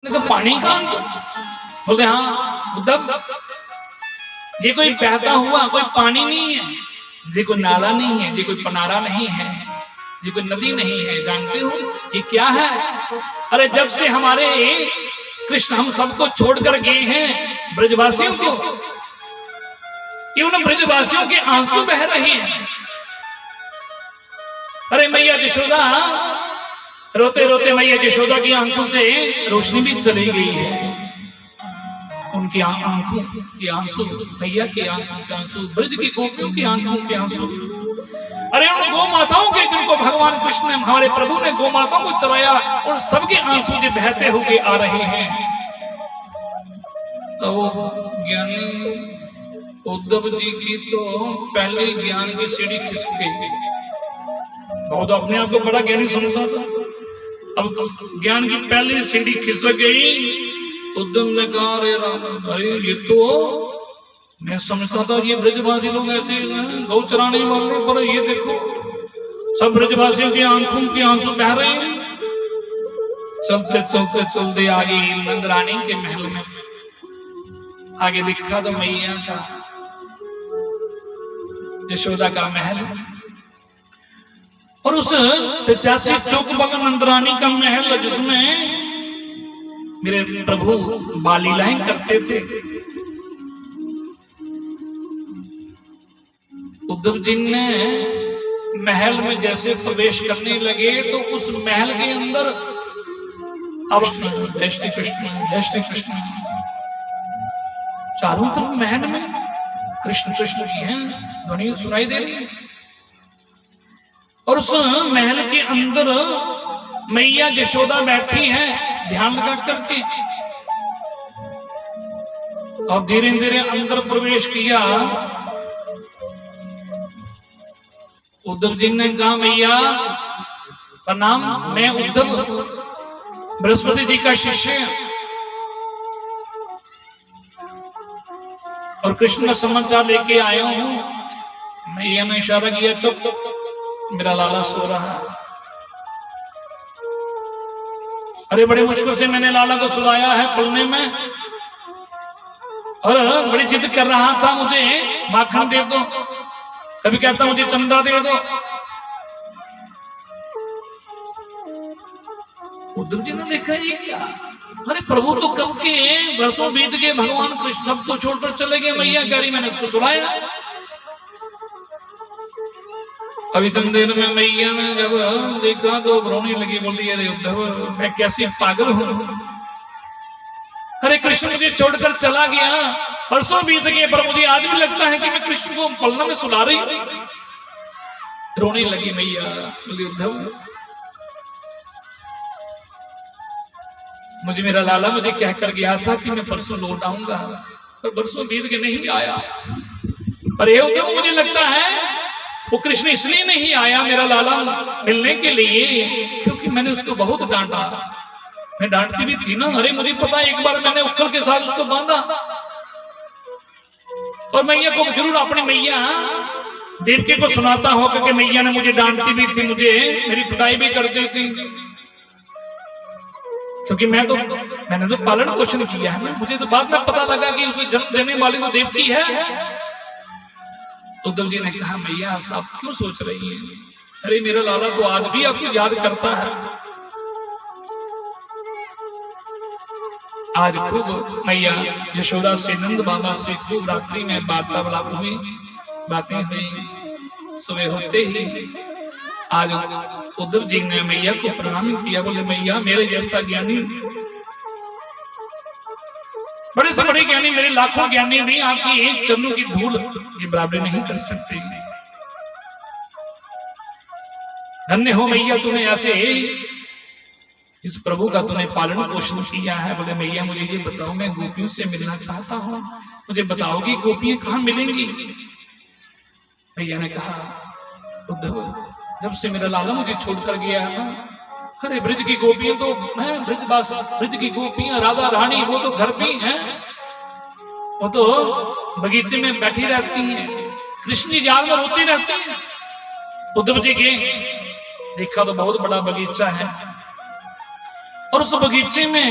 तो पानी का अंत बोलते हाँ उद्धव ये कोई बहता हुआ कोई पानी नहीं है, ये कोई नाला नहीं है, ये कोई पनारा नहीं है, ये कोई नदी नहीं है। जानते हो ये क्या है? अरे जब से हमारे कृष्ण हम सबको छोड़कर गए हैं ब्रजवासियों को, कि उन ब्रजवासियों के आंसू बह रहे हैं। अरे मैया यशोदा रोते रोते मैया यशोदा की आंखों से रोशनी भी चली गई है। उनकी आंखों के आंसू, मैया की आंखों के आंसू, ब्रज की गोपियों की आंखों के आंसू। अरे उन गौ माताओं के जिनको भगवान कृष्ण ने, हमारे प्रभु ने गौ माताओं को चलाया, उन सबके आंसू जो बहते हुए आ रहे हैं। तो ज्ञानी उद्धव जी की तो पहले ज्ञान की सीढ़ी खिसक गई। वो तो अपने आप को बड़ा ज्ञानी समझता था, अब ज्ञान की पहली सीढ़ी खिसक गई। उद्धव ने कहा अरे राम, अरे ये तो मैं समझता था ये ब्रजवासी लोग ऐसे गौ चराने वाले, पर ये देखो सब ब्रजवासियों की आंखों के आंसू बह रहे हैं। चलते चलते चलते आगे नंदरानी के महल में आगे दिखा तो मैया का, यशोदा का महल, और उस 85 चौक बगल नंदरानी का महल जिसमें मेरे प्रभु बालीलाएं करते थे। उद्धव जी ने महल में जैसे प्रवेश करने लगे तो उस महल के अंदर अब जय श्री कृष्ण, जय श्री कृष्ण, चारों तरफ महल में कृष्ण कृष्ण जी हैं, ध्वनि सुनाई दे रही है। और उस महल के अंदर मैया यशोदा बैठी है ध्यान लगा करके, और धीरे धीरे अंदर प्रवेश किया। उद्धव जी ने कहा मैया प्रणाम, मैं उद्धव बृहस्पति जी का शिष्य और कृष्ण का समाचार लेके आया हूं। मैया ने इशारा किया चुप, मेरा लाला सो रहा है। अरे बड़ी मुश्किल से मैंने लाला को सुलाया है पलने में, और बड़ी जिद कर रहा था मुझे माखन दे दो, कभी कहता मुझे चंदा दे दो। उद्धव जी ने देखा ये क्या, अरे प्रभु तो कब के वर्षों बीत गए, भगवान कृष्ण सबको छोड़कर चले गए, मैया कह रही मैंने उसको सुलाया। अभी तक देर में मैया ने जब देखा तो रोने लगी, बोली अरे उद्धव मैं कैसी पागल हूं, अरे कृष्ण मुझे छोड़कर चला गया, परसों बीत गए, पर मुझे आज भी लगता है कि मैं कृष्ण को पलना में सुला रही। रोने लगी मैया, बोली उद्धव मुझे मेरा लाला मुझे कहकर गया था कि मैं परसों लौट आऊंगा, पर परसों बीत के नहीं आया। पर ये उद्धव मुझे लगता है वो कृष्ण इसलिए नहीं आया मेरा लाला मिलने के लिए क्योंकि मैंने उसको बहुत डांटा। मैं डांटती भी थी ना, अरे मुझे पता है एक बार मैंने उखल के साथ उसको बांधा, और मैया को जरूर अपनी मैया देवकी को सुनाता हो क्योंकि मैया ने मुझे डांटती भी थी, मुझे मेरी पिटाई भी करती थी, क्योंकि मैंने तो पालन पोषण किया है ना। मुझे तो बाद में पता लगा कि उसे जन्म देने वाली तो देवकी है। उद्धव जी ने कहा मैया आप क्यों सोच रही हैं, अरे मेरा लाला तो आज भी आपको याद करता है। आज खूब मैया यशोदा से नंद बाबा से खूब रात्रि में वार्तालाप हुई, बातें हुई। सुबह होते ही आज उद्धव जी ने मैया को प्रणाम किया, बोले मैया मेरे जैसा ज्ञानी, बड़े से बड़े ज्ञानी, मेरे लाखों ज्ञानी भी आपकी एक चरणों की धूल ये बराबरी नहीं कर सकते। धन्य हो मैया, तूने ऐसे इस प्रभु का तूने पालन पोषण किया है। बोले मैया मुझे ये बताओ, मैं गोपियों से मिलना चाहता हूँ, मुझे बताओगी गोपियां कहाँ मिलेंगी? मैया ने कहा उद्धव जब से मेरा लाला मुझे छोड़कर गया है ना, अरे ब्रज की गोपियां तो हैं, ब्रज की गोपियां राधा रानी वो तो घर भी हैं, वो तो बगीचे में बैठी रहती हैं, कृष्ण जी याद में रोती रहती हैं। उद्धव जी के देखा तो बहुत बड़ा बगीचा है, और उस बगीचे में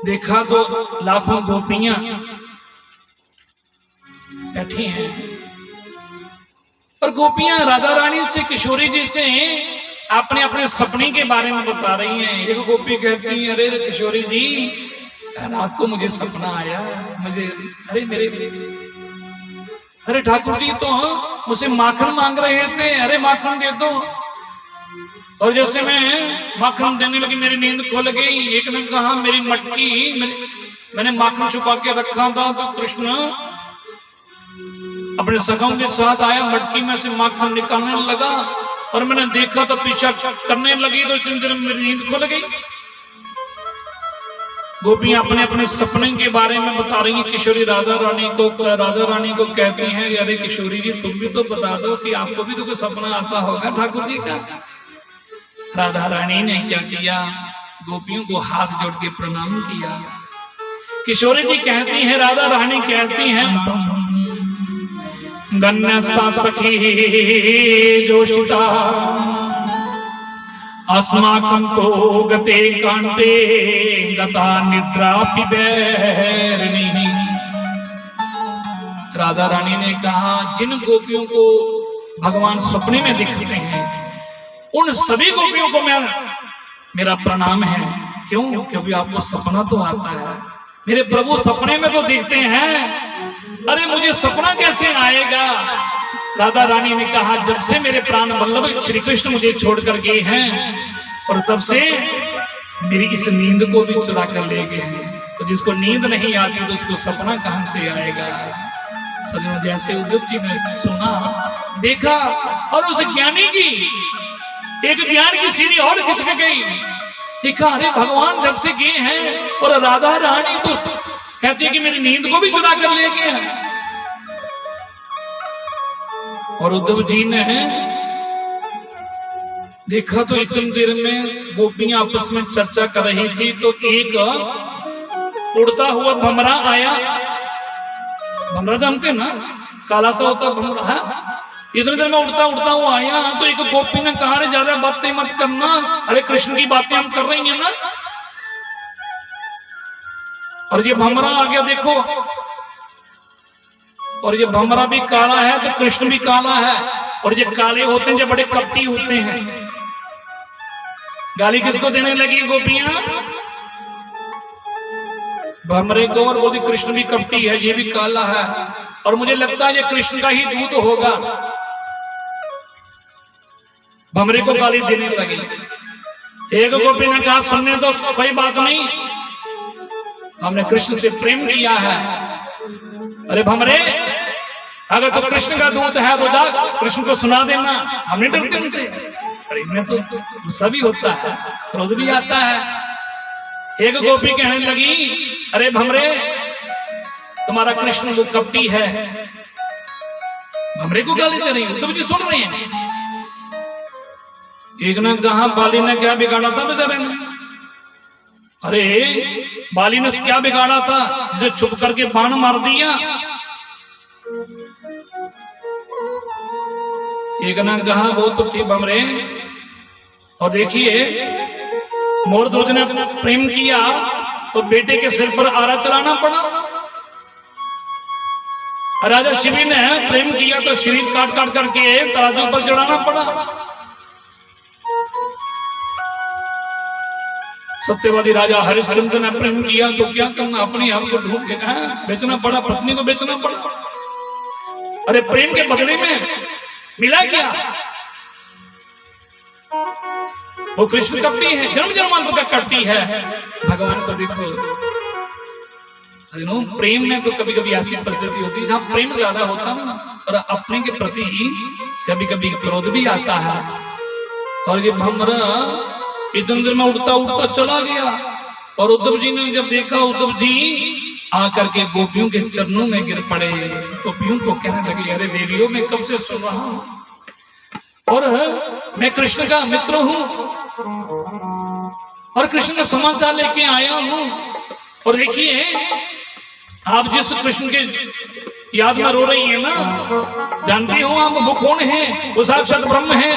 देखा तो लाखों गोपियां बैठी हैं और गोपियां राधा रानी से, किशोरी जी से अपने अपने सपने के बारे में बता रही हैं। एक गोपी कहती है, अरे किशोरी जी रात को मुझे सपना आया, मुझे अरे ठाकुर जी तो मुझसे माखन मांग रहे थे, अरे माखन दे दो। और जैसे मैं माखन देने लगी मेरी नींद खुल गई। एक ने कहा मेरी मटकी, मैंने माखन छुपा के रखा था तो कृष्ण अपने सखों के साथ आया, मटकी में से माखन निकालने लगा और मैंने देखा तो पीछा करने लगी, तो इतनी देर में मेरी नींद खुल गई। गोपियां अपने अपने सपने के बारे में बता रही हैं। किशोरी राधा रानी को कहती हैं, अरे किशोरी जी तुम भी तो बता दो कि आपको भी तो कोई सपना आता होगा ठाकुर जी का। राधा रानी ने क्या किया, गोपियों को हाथ जोड़ के प्रणाम किया। किशोरी जी कहती हैं, राधा रानी कहती हैं, धन्यस्ता सखी जोशिता अस्माकं तो गते कांते गता निद्रा पिबैरिणी। राधा रानी ने कहा, जिन गोपियों को भगवान सपने में दिखते हैं उन सभी गोपियों को मेरा प्रणाम है। क्यों? क्योंकि आपको सपना तो आता है, मेरे प्रभु सपने में तो दिखते हैं। अरे मुझे सपना कैसे आएगा? राधा रानी ने कहा, जब से मेरे प्राण वल्लभ श्री कृष्ण मुझे छोड़ कर गए हैं और तब से मेरी इस नींद को भी चुरा कर ले गए हैं। तो जिसको नींद नहीं आती तो उसको सपना कहां से आएगा? सजनों, जैसे उद्धव जी ने सुना, देखा और उस ज्ञानी की एक ज्ञान की सीढ़ी और खिसक गई। देखा, अरे भगवान जब से गए हैं और राधा रानी तो कहती है कि मेरी नींद को भी चुरा कर ले गए हैं। और उद्धव जी ने देखा तो इतनी देर में गोपियां आपस में चर्चा कर रही थी, तो एक उड़ता हुआ भमरा आया। भमरा जानते ना, काला सा होता भमरा है। इतनी देर में उड़ता हुआ आया तो एक गोपी ने कहा, अरे ज्यादा बातें मत करना, अरे कृष्ण की बातें हम कर रही हैं ना। और ये भमरा आ गया, देखो, और ये भमरा भी काला है तो कृष्ण भी काला है। और ये काले होते हैं जो बड़े कपटी होते हैं। गाली किसको देने लगी गोपियां? भमरे को। और बोली कृष्ण भी कपटी है, ये भी काला है, और मुझे लगता है ये कृष्ण का ही दूत होगा। भमरे को गाली देने लगी। एक गोपी ने कहा, सुनने तो कोई बात नहीं, हमने कृष्ण से प्रेम किया है। अरे भमरे, अगर तो कृष्ण का दूत है तो जा कृष्ण को सुना देना, हम नहीं डरते उनसे। अरे इनमें तो गुस्सा भी होता है, क्रोध भी आता है। एक गोपी कहने लगी, अरे भमरे, तुम्हारा कृष्ण वो कपटी है। भमरे को गाली दे रही हो, तुम जी सुन रहे हैं। एक ने कहा, बाली ने क्या बिगाड़ा था बेचारे ने? अरे बाली ने क्या बिगाड़ा था, जिसे छुप करके बाण मार दिया। एक ने कहा, वो तो थी भमरे। और देखिए, मोरध्वज ने प्रेम किया तो बेटे के सिर पर आरा चलाना पड़ा। राजा शिवी ने प्रेम किया तो शरीर काट काट करके तराजू पर चढ़ाना पड़ा। सत्यवादी राजा हरिश्चंद्र ने प्रेम किया तो क्या करना, अपने आप को ढूंढ के बेचना पड़ा, पत्नी को बेचना पड़ा। अरे प्रेम के बदले में मिला क्या? वो कृष्ण कपटी है, जन्म जन्मांतर का कपटी है। भगवान को देखो, प्रेम में तो कभी कभी ऐसी परिस्थिति होती है जहां प्रेम ज्यादा होता है ना, और अपने के प्रति कभी कभी क्रोध भी आता है। और ये भमरा इतनी देर में उड़ता चला गया। और उद्धव जी ने जब देखा, उद्धव जी आकर के गोपियों के चरणों में गिर पड़े। गोपियों को कहने लगे, अरे देवियों, मैं कब से सुन रहा हूं और मैं कृष्ण का मित्र हूं और कृष्ण का समाचार लेके आया हूं। और देखिए, आप जिस कृष्ण के याद में रो रही है ना, जानती हो आप वो कौन है? वो साक्षात ब्रह्म है।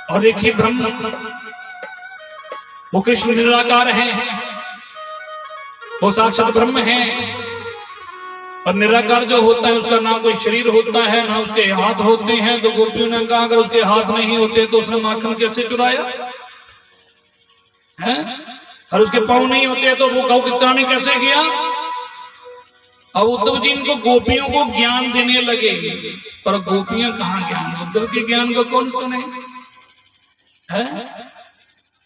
और देखिए, ब्रह्म वो कृष्ण निराकार है। वो साक्षात ब्रह्म है। और निराकार जो होता है उसका ना कोई शरीर होता है ना उसके हाथ होते हैं। तो गोपियों ने कहा अगर उसके हाथ नहीं होते तो उसने माखन कैसे चुराया है? और उसके पांव नहीं होते तो वो गौ की चरानी कैसे किया? अब उद्धव जी इनको गोपियों को ज्ञान देने लगे, पर गोपियां कहाँ ज्ञान, उद्धव के ज्ञान को कौन सुने है?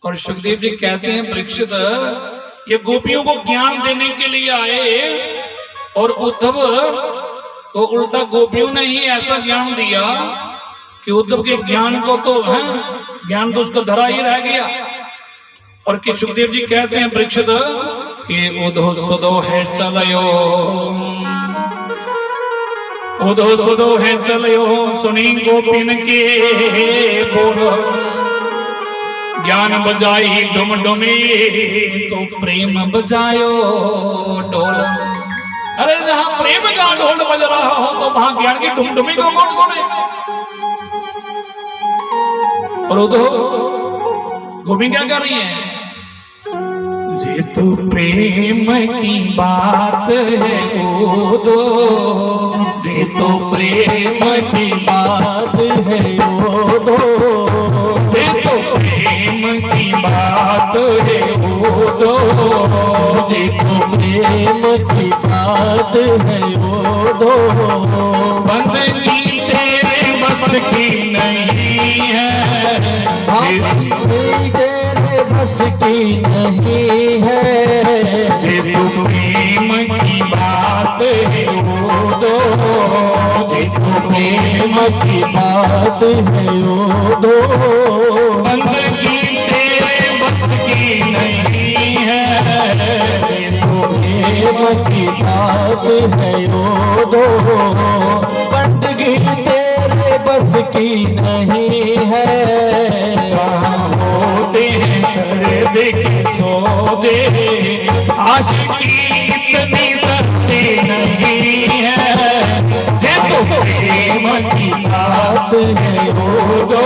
और सुखदेव जी कहते हैं परीक्षित ये गोपियों को ज्ञान देने के लिए आए और उद्धव को उल्टा गोपियों ने ही ऐसा ज्ञान दिया कि उद्धव के ज्ञान को तो है, ज्ञान तो उसको धरा ही रह गया। और कि सुखदेव जी कहते हैं परीक्षित कि उधो सुधो है चलयो, उधो सुधो है चलयो, सुनी गोपिन के बोलो, ज्ञान बजाई डुम डुमी तो प्रेम बजायो ढोल। अरे जहां प्रेम का ढोल बज रहा हो तो वहां ज्ञान की डुमडुमी को कौन सुने? और उधो गोपी क्या कर रही है? जे तू प्रेम की बात है उधो, जे तू प्रेम की बात है उधो, जे तू प्रेम की बात है उधो, जे तू प्रेम की बात है उधो, बंदगी तेरे बस की नहीं है, तेरे बस की नहीं है, जे तू प्रेम की बात है उधो, जे तू प्रेम की बात है उधो, बंदगी तेरे बस की नहीं है, जे तू प्रेम की बात है उधो, बंदगी तेरे बस की नहीं है, होते हैं शरद के सौदे, आशिकी इतनी सस्ती नहीं है, जे तो प्रेम की बात है उधो।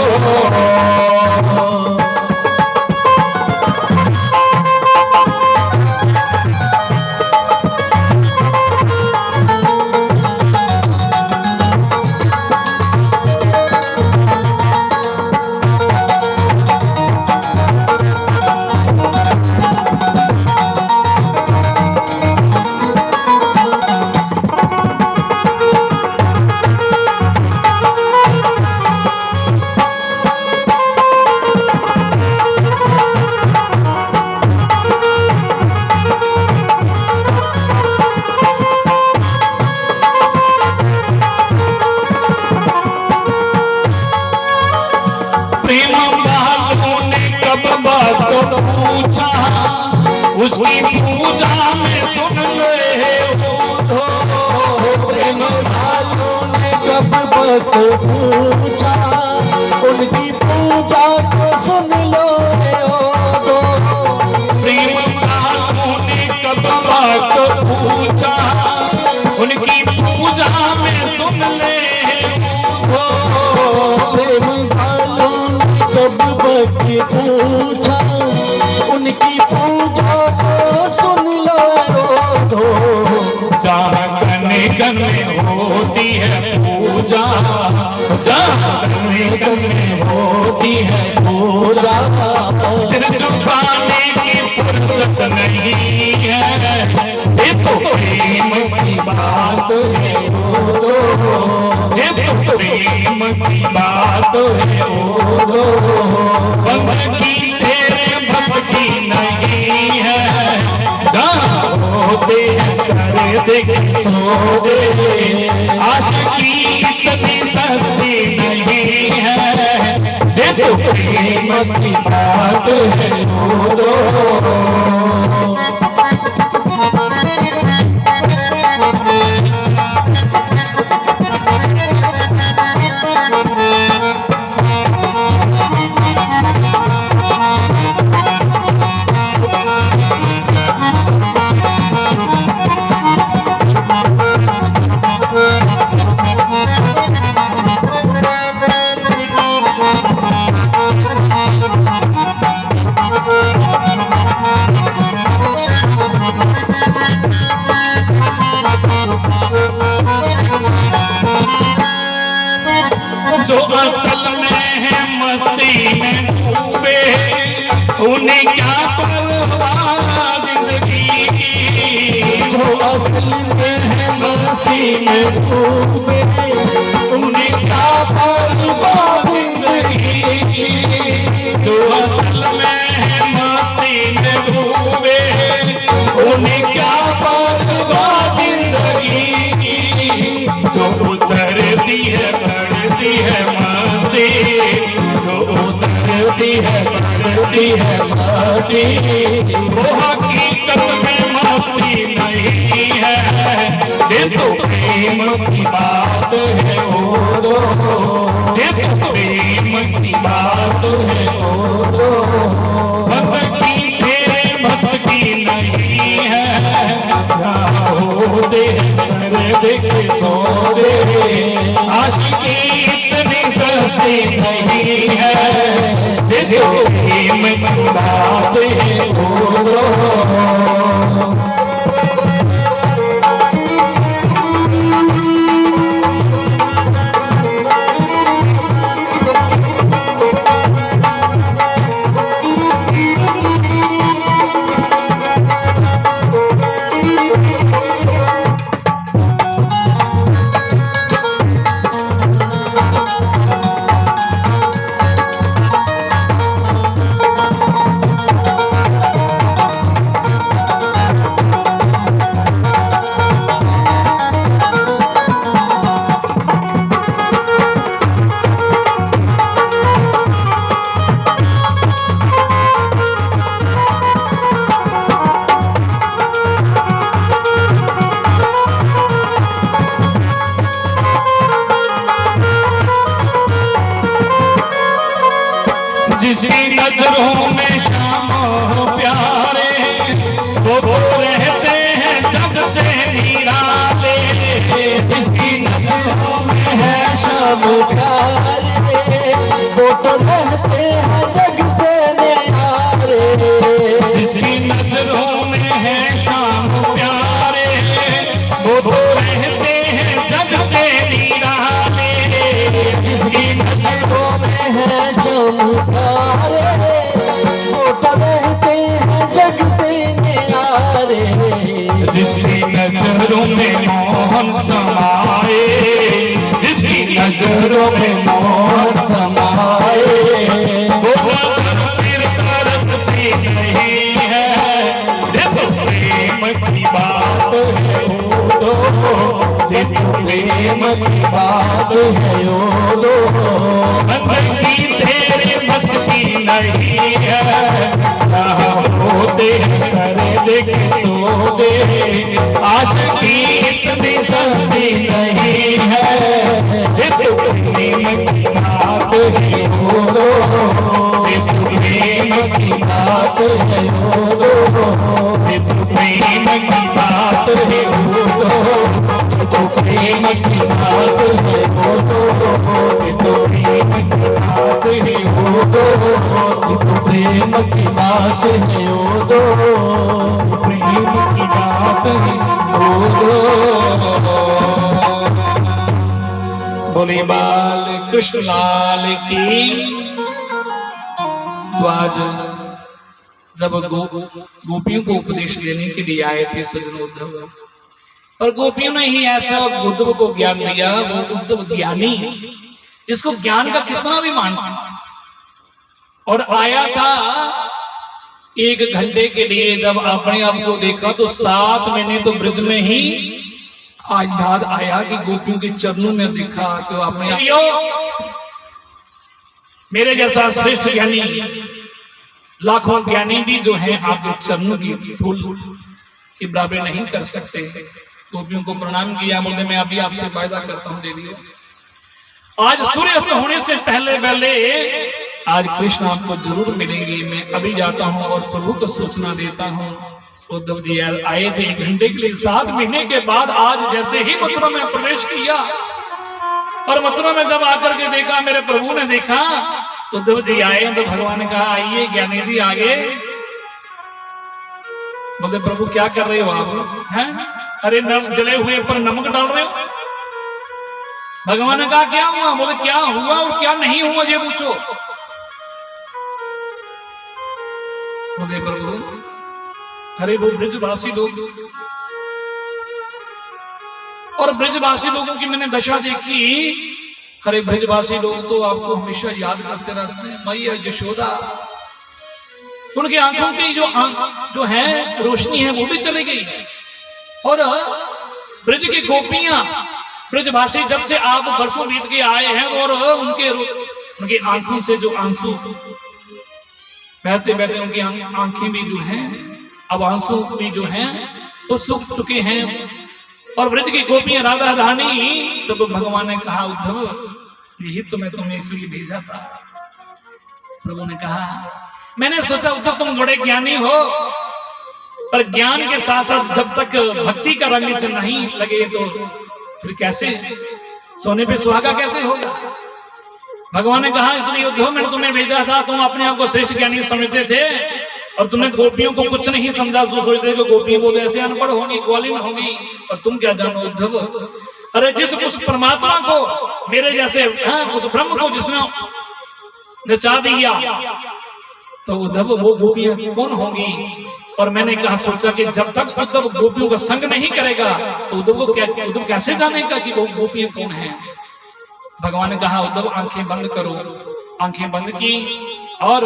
उसकी पूजा में सुन ले उधो, प्रेम भाइयों ने कब बात पूछा, उनकी पूजा को सुन लो उधो, प्रेम भाइयों ने कब बात पूछा, उनकी पूजा में सुन ले उधो, प्रेम भाइयों ने कब बात पूछा, उनकी पूजा को सुन लो उधो, जहाँ कने कने होती है पूजा, जहाँ कने कने होती है पूजा, सिर झुकाने की फुर्सत नहीं है, ये तो प्रेम की बात है उधो, ये तो प्रेम की बात है उधो, बंदगी तेरे बस की नहीं है, जहाँ होते हैं शरद के सौदे, आशिकी इतनी सस्ती नहीं है, जे तो प्रेम की बात है उधो। उन्हें क्या परवाह जिंदगी की, जो असल में है मस्ती में डूबे, उन्हें क्या परवाह जिंदगी की, जो असल में है मस्ती में डूबे, उन्हें क्या परवाह जिंदगी की, जो उतरती है बढ़ती है मस्ती, जो उतरती है बढ़ती है मस्ती, वो हकीकत में मस्ती नहीं है, ये तो प्रेम की बात है ओ दो, ये तो प्रेम की बात है ओ दो, बंदगी तेरे बस की नहीं है, होते सर देखे सौदे, आशिकी इतनी सस्ती नहीं है, ये तो प्रेम की बात है ओ दो। जिसकी नजरों में शाम हो प्यारे, वो रहते हैं जग से निराले, जिसकी नजरों में है शाम प्यारे, वो तो रहते हैं जग से निराले, जिसकी नजरों में है शाम प्यारे, वो रहते हैं जग से निराले, जिसकी नजरों में है शाम प्यारे, वो तो रहते हैं जग से निराले, जिसकी नजरों में मोहन समाए, जिसकी नजरों में मोहन समाए, वो फिर तरसती नहीं है, ये तो प्रेम की बात है ओ दो, ये तो प्रेम की बात है ओ दो, बंदगी तेरे बस की नहीं है, ना होते सर देखे सो दे, आशिकी इतनी सस्ती नहीं है, ये तो प्रेम की बात है ओ दो, ये तो प्रेम की बात है ओ दो, ये तो प्रेम की बात है ओ दो, ये तो प्रेम की बात है ओ दो, ये तो प्रेम की बात है ओ दो, ये तो प्रेम की बात है ओ दो, प्रेम की बात है ओ दो। बोले बाल कृष्ण लाल की। तो आज जब गोपियों को उपदेश देने के लिए आए थे सज्जन उद्धव, और गोपियों ने ही ऐसा उद्धव को ज्ञान दिया, वो उद्धव ज्ञानी, इसको ज्ञान का कितना भी मानता, और आया था 1 घंटे के लिए, जब अपने आप को देखा तो 7 महीने तो ब्रज में ही आज याद आया कि गोपियों के चरणों में देखा कि अपने आप मेरे जैसा श्रेष्ठ ज्ञानी, लाखों ज्ञानी भी जो है आपके चरणों की धूल की बराबरी नहीं कर सकते। गोपियों को प्रणाम किया, बोलते मैं अभी आपसे वायदा करता हूँ देवी, आज सूर्यास्त होने से पहले आज कृष्ण आपको जरूर मिलेंगे। मैं अभी जाता हूँ और प्रभु को सूचना देता हूँ। उद्धव जी आए थे 1 घंटे के लिए, 7 महीने के बाद आज जैसे ही मथुरा में प्रवेश किया, और मथुरा में जब आकर के देखा, मेरे प्रभु ने देखा, उद्धव जी आए तो भगवान ने कहा आइए ज्ञानी जी आगे। बोले प्रभु क्या कर रहे हो आप हैं? अरे जले हुए पर नमक डाल रहे हो। भगवान ने कहा क्या हुआ? बोले क्या हुआ और क्या नहीं हुआ ये पूछो। बोले प्रभु, अरे वो ब्रजवासी लोग और ब्रजवासी लोगों की मैंने दशा देखी। अरे ब्रजवासी लोग तो आपको हमेशा याद करते रहते हैं, मैया यशोदा। उनकी आंखों की जो है रोशनी है वो भी चली गई। और ब्रज की गोपियां, ब्रजवासी जब से आप बरसों बीत के आए हैं और उनकी आंखों से जो आंसू बहते बहते, उनकी आंखें भी जो हैं अब आंसू भी जो हैं वो सूख चुके हैं। और ब्रज की गोपियां राधा रानी, तब भगवान ने कहा उद्धव, यही तो मैं तुम्हें इसलिए भेजा था। प्रभु ने कहा, मैंने सोचा उद्धव तुम बड़े ज्ञानी हो, पर ज्ञान के साथ साथ जब तक भक्ति का रंग से नहीं लगे तो फिर कैसे सोने पे सुहागा कैसे होगा। भगवान ने कहा, इसलिए उद्धव मैंने तुम्हें भेजा था। तुम अपने आप को श्रेष्ठ ज्ञानी समझते थे और तुमने गोपियों को कुछ नहीं समझा। तो सोचते कि गोपियां वो तो ऐसे अनपढ़ होंगी, ग्वालिन होंगी, और तुम क्या जानो उद्धव। अरे जिस उस परमात्मा को, मेरे जैसे उस ब्रह्म को जिसने नचा दिया, तो उद्धव वो गोपियां कौन होंगी। और मैंने कहा सोचा कि जब तक उद्धव गोपियों का संग नहीं करेगा तो उद्धव कैसे जानेगा कि वो गोपियां कौन है। भगवान ने कहा, उद्धव आंखें बंद करो। आंखें बंद की और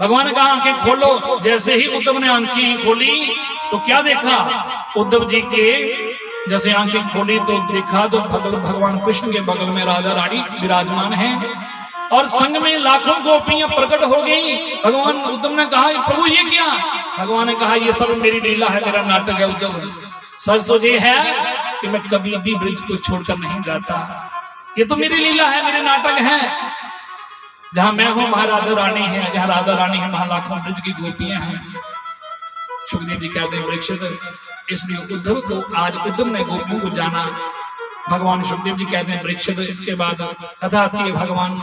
भगवान ने कहा आंखें खोलो। जैसे ही उद्धव ने आंखें खोली तो क्या देखा, उद्धव जी के जैसे आंखें खोली तो देखा तो भगवान कृष्ण के बगल में राधा रानी विराजमान है और संग में लाखों गोपियां प्रकट हो गई। भगवान उद्धव ने कहा, प्रभु ये क्या। भगवान ने कहा, ये सब मेरी लीला है, मेरा नाटक है उद्धव। सच तो ये है कि मैं कभी भी ब्रज को छोड़कर नहीं जाता। ये तो मेरी लीला है, मेरे नाटक है। जहां मैं हूं वहां राधा रानी है, जहां राधा रानी है वहां लाखों ब्रज की गोपियां हैं। सुखदेव जी कहते हैं, परीक्षित, इसलिए उद्धव को आज उद्धव ने गोपियों को जाना। भगवान सुखदेव जी कहते हैं, परीक्षित, इसके बाद कथा आती है भगवान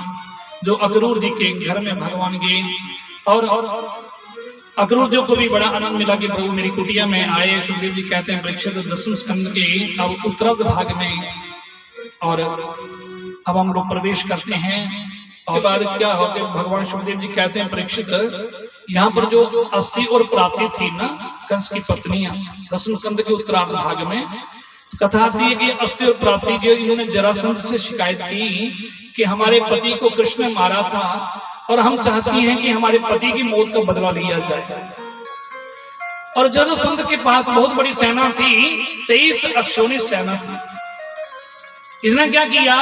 जो अक्रूर जी के घर में भगवान गए और अक्रूर जी को भी बड़ा आनंद मिला कि प्रभु मेरी कुटिया में आए। सुखदेव जी कहते हैं, परीक्षित, दसम स्कंद के अब उत्तरार्ध भाग में और अब हम लोग प्रवेश करते हैं। और बाद क्या हो गया, भगवान सुखदेव जी कहते हैं, परीक्षित, यहाँ पर जो 80 और प्राप्ति थी ना कंस की पत्नियां, दसम स्कंद के उत्तरार्ध भाग में कथा आती है कि 80 और प्राप्ति जो इन्होंने जरासंध से शिकायत की कि हमारे पति को कृष्ण ने मारा था और हम चाहती हैं कि हमारे पति की मौत का बदला लिया जाए। और जरासंध के पास बहुत बड़ी सेना थी, 23 अक्षौणी सेना थी। इसने क्या किया,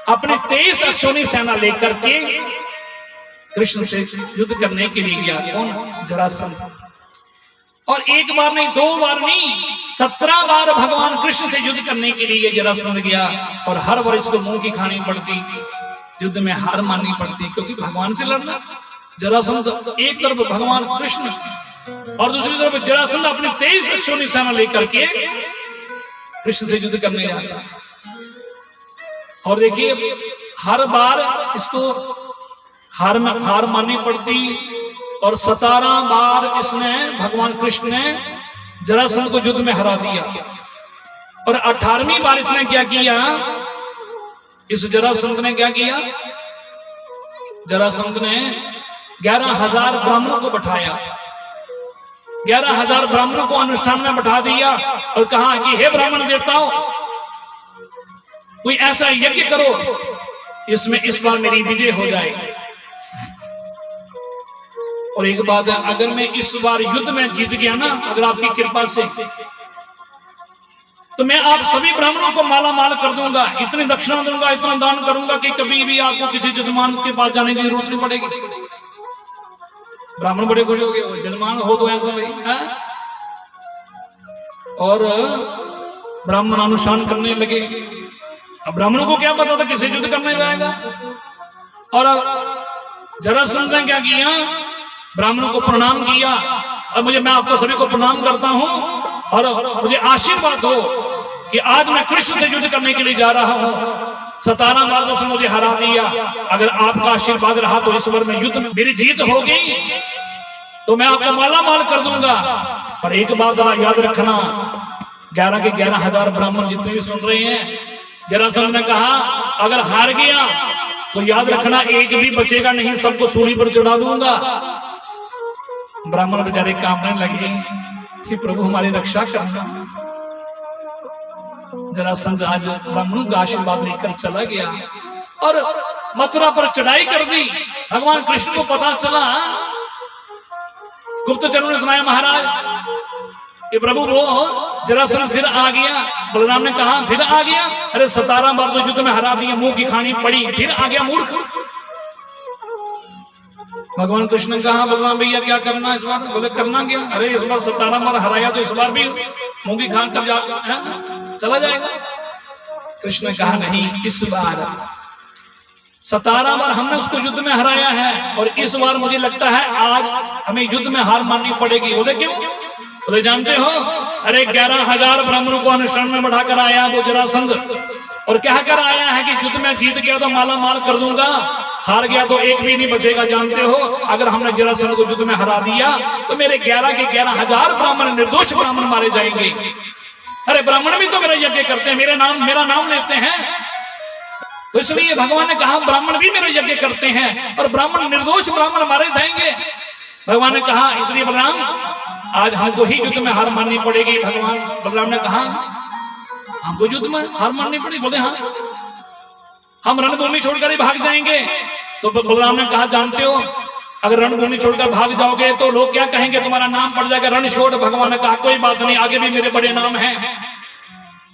अपने 23 अक्षौणी सेना लेकर के कृष्ण से युद्ध करने के लिए गया। कौन, जरासंध। और एक बार नहीं, 2 बार नहीं, 17 बार भगवान कृष्ण से युद्ध करने के लिए जरासंध गया। और हर बार इसको मुंह की खानी पड़ती, युद्ध में हार माननी पड़ती, क्योंकि भगवान से लड़ना। जरासंध एक तरफ भगवान कृष्ण और दूसरी तरफ जरासंध अपनी 23 अक्षौणी सेना लेकर के कृष्ण से युद्ध करने जाता। और देखिए हर बार इसको हार माननी पड़ती और 17 बार इसने भगवान कृष्ण ने जरासंध को युद्ध में हरा दिया। और 18वीं बार इसने क्या किया, इस जरासंध ने क्या किया, जरासंध ने 11,000 ब्राह्मणों को बैठाया, 11,000 ब्राह्मणों को अनुष्ठान में बैठा दिया और कहा कि हे ब्राह्मण देवताओं, कोई ऐसा यज्ञ करो इसमें इस बार मेरी विजय हो जाए। और एक बात है, अगर मैं इस बार युद्ध में जीत गया ना, अगर आपकी कृपा से, तो मैं आप सभी ब्राह्मणों को माला माल कर दूंगा, इतनी दक्षिणा दूंगा, इतना दान करूंगा कि कभी भी आपको किसी जजमान के पास जाने की जरूरत नहीं पड़ेगी। ब्राह्मण बड़े खुश हो गए, जजमान हो तो ऐसा भाई है। और ब्राह्मण अनुष्ठान करने लगे। अब ब्राह्मणों को क्या पता था किसी युद्ध करने जाएगा। और जरासंध ने क्या किया, ब्राह्मणों को प्रणाम किया। अब मैं आपको सभी को प्रणाम करता हूं और मुझे आशीर्वाद दो कि आज मैं कृष्ण से युद्ध करने के लिए जा रहा हूं। 17 बार उसने मुझे हरा दिया, अगर आपका आशीर्वाद रहा तो इस बार में युद्ध में मेरी जीत होगी, तो मैं आपको माला माल कर दूंगा। पर एक बात जरा याद रखना, 11 के 11,000 ब्राह्मण जितने भी सुन रहे हैं, जरासंध ने कहा अगर हार गया तो याद रखना एक भी बचेगा नहीं, सबको सूली पर चढ़ा दूंगा। ब्राह्मण बेचारे कांपने लगे कि प्रभु हमारी रक्षा करना। जरासंध आज ब्राह्मणों का आशीर्वाद लेकर चला गया और मथुरा पर चढ़ाई कर दी। भगवान कृष्ण को पता चला, गुप्तचरों ने सुनाया महाराज ये प्रभु वो जरासंध फिर आ गया। बलराम ने कहा फिर आ गया? अरे 17 बार तो युद्ध में हरा दिया, मुंह की खानी पड़ी, फिर आ गया मूर्ख। भगवान कृष्ण ने कहा बलराम भैया क्या करना इस बार? बोले करना क्या? अरे इस बार 17 बार हराया तो इस बार भी मुंह की खान कर चला जाएगा। कृष्ण ने कहा नहीं, इस बार 17 बार हमने उसको युद्ध में हराया है और इस बार मुझे लगता है आज हमें युद्ध में हार माननी पड़ेगी। बोले क्यों? बोले जानते हो, अरे 11,000 ब्राह्मणों को अनुसरण में बढ़ाकर आया वो जरासंध और क्या कर आया है कि युद्ध में जीत गया तो माला माल कर दूंगा, हार गया तो एक भी नहीं बचेगा। जानते हो अगर हमने जरासंध को युद्ध में हरा दिया तो मेरे 11 के 11,000 ब्राह्मण, निर्दोष ब्राह्मण मारे जाएंगे। अरे ब्राह्मण भी तो मेरा यज्ञ करते हैं, मेरा नाम लेते हैं, तो इसलिए भगवान ने कहा ब्राह्मण भी मेरा यज्ञ करते हैं और ब्राह्मण, निर्दोष ब्राह्मण मारे जाएंगे। भगवान ने कहा इसलिए बलराम आज हमको ही युद्ध में हार माननी पड़ेगी। भगवान बलराम ने कहा हमको युद्ध में हार माननी पड़ेगी? बोले हाँ, हम रणभूमि छोड़कर ही भाग जाएंगे। तो बलराम ने कहा जानते हो अगर रणभूमि छोड़कर भाग जाओगे तो लोग क्या कहेंगे, तुम्हारा नाम पड़ जाएगा रणछोड़। भगवान ने कहा कोई बात नहीं, आगे भी मेरे बड़े नाम हैं,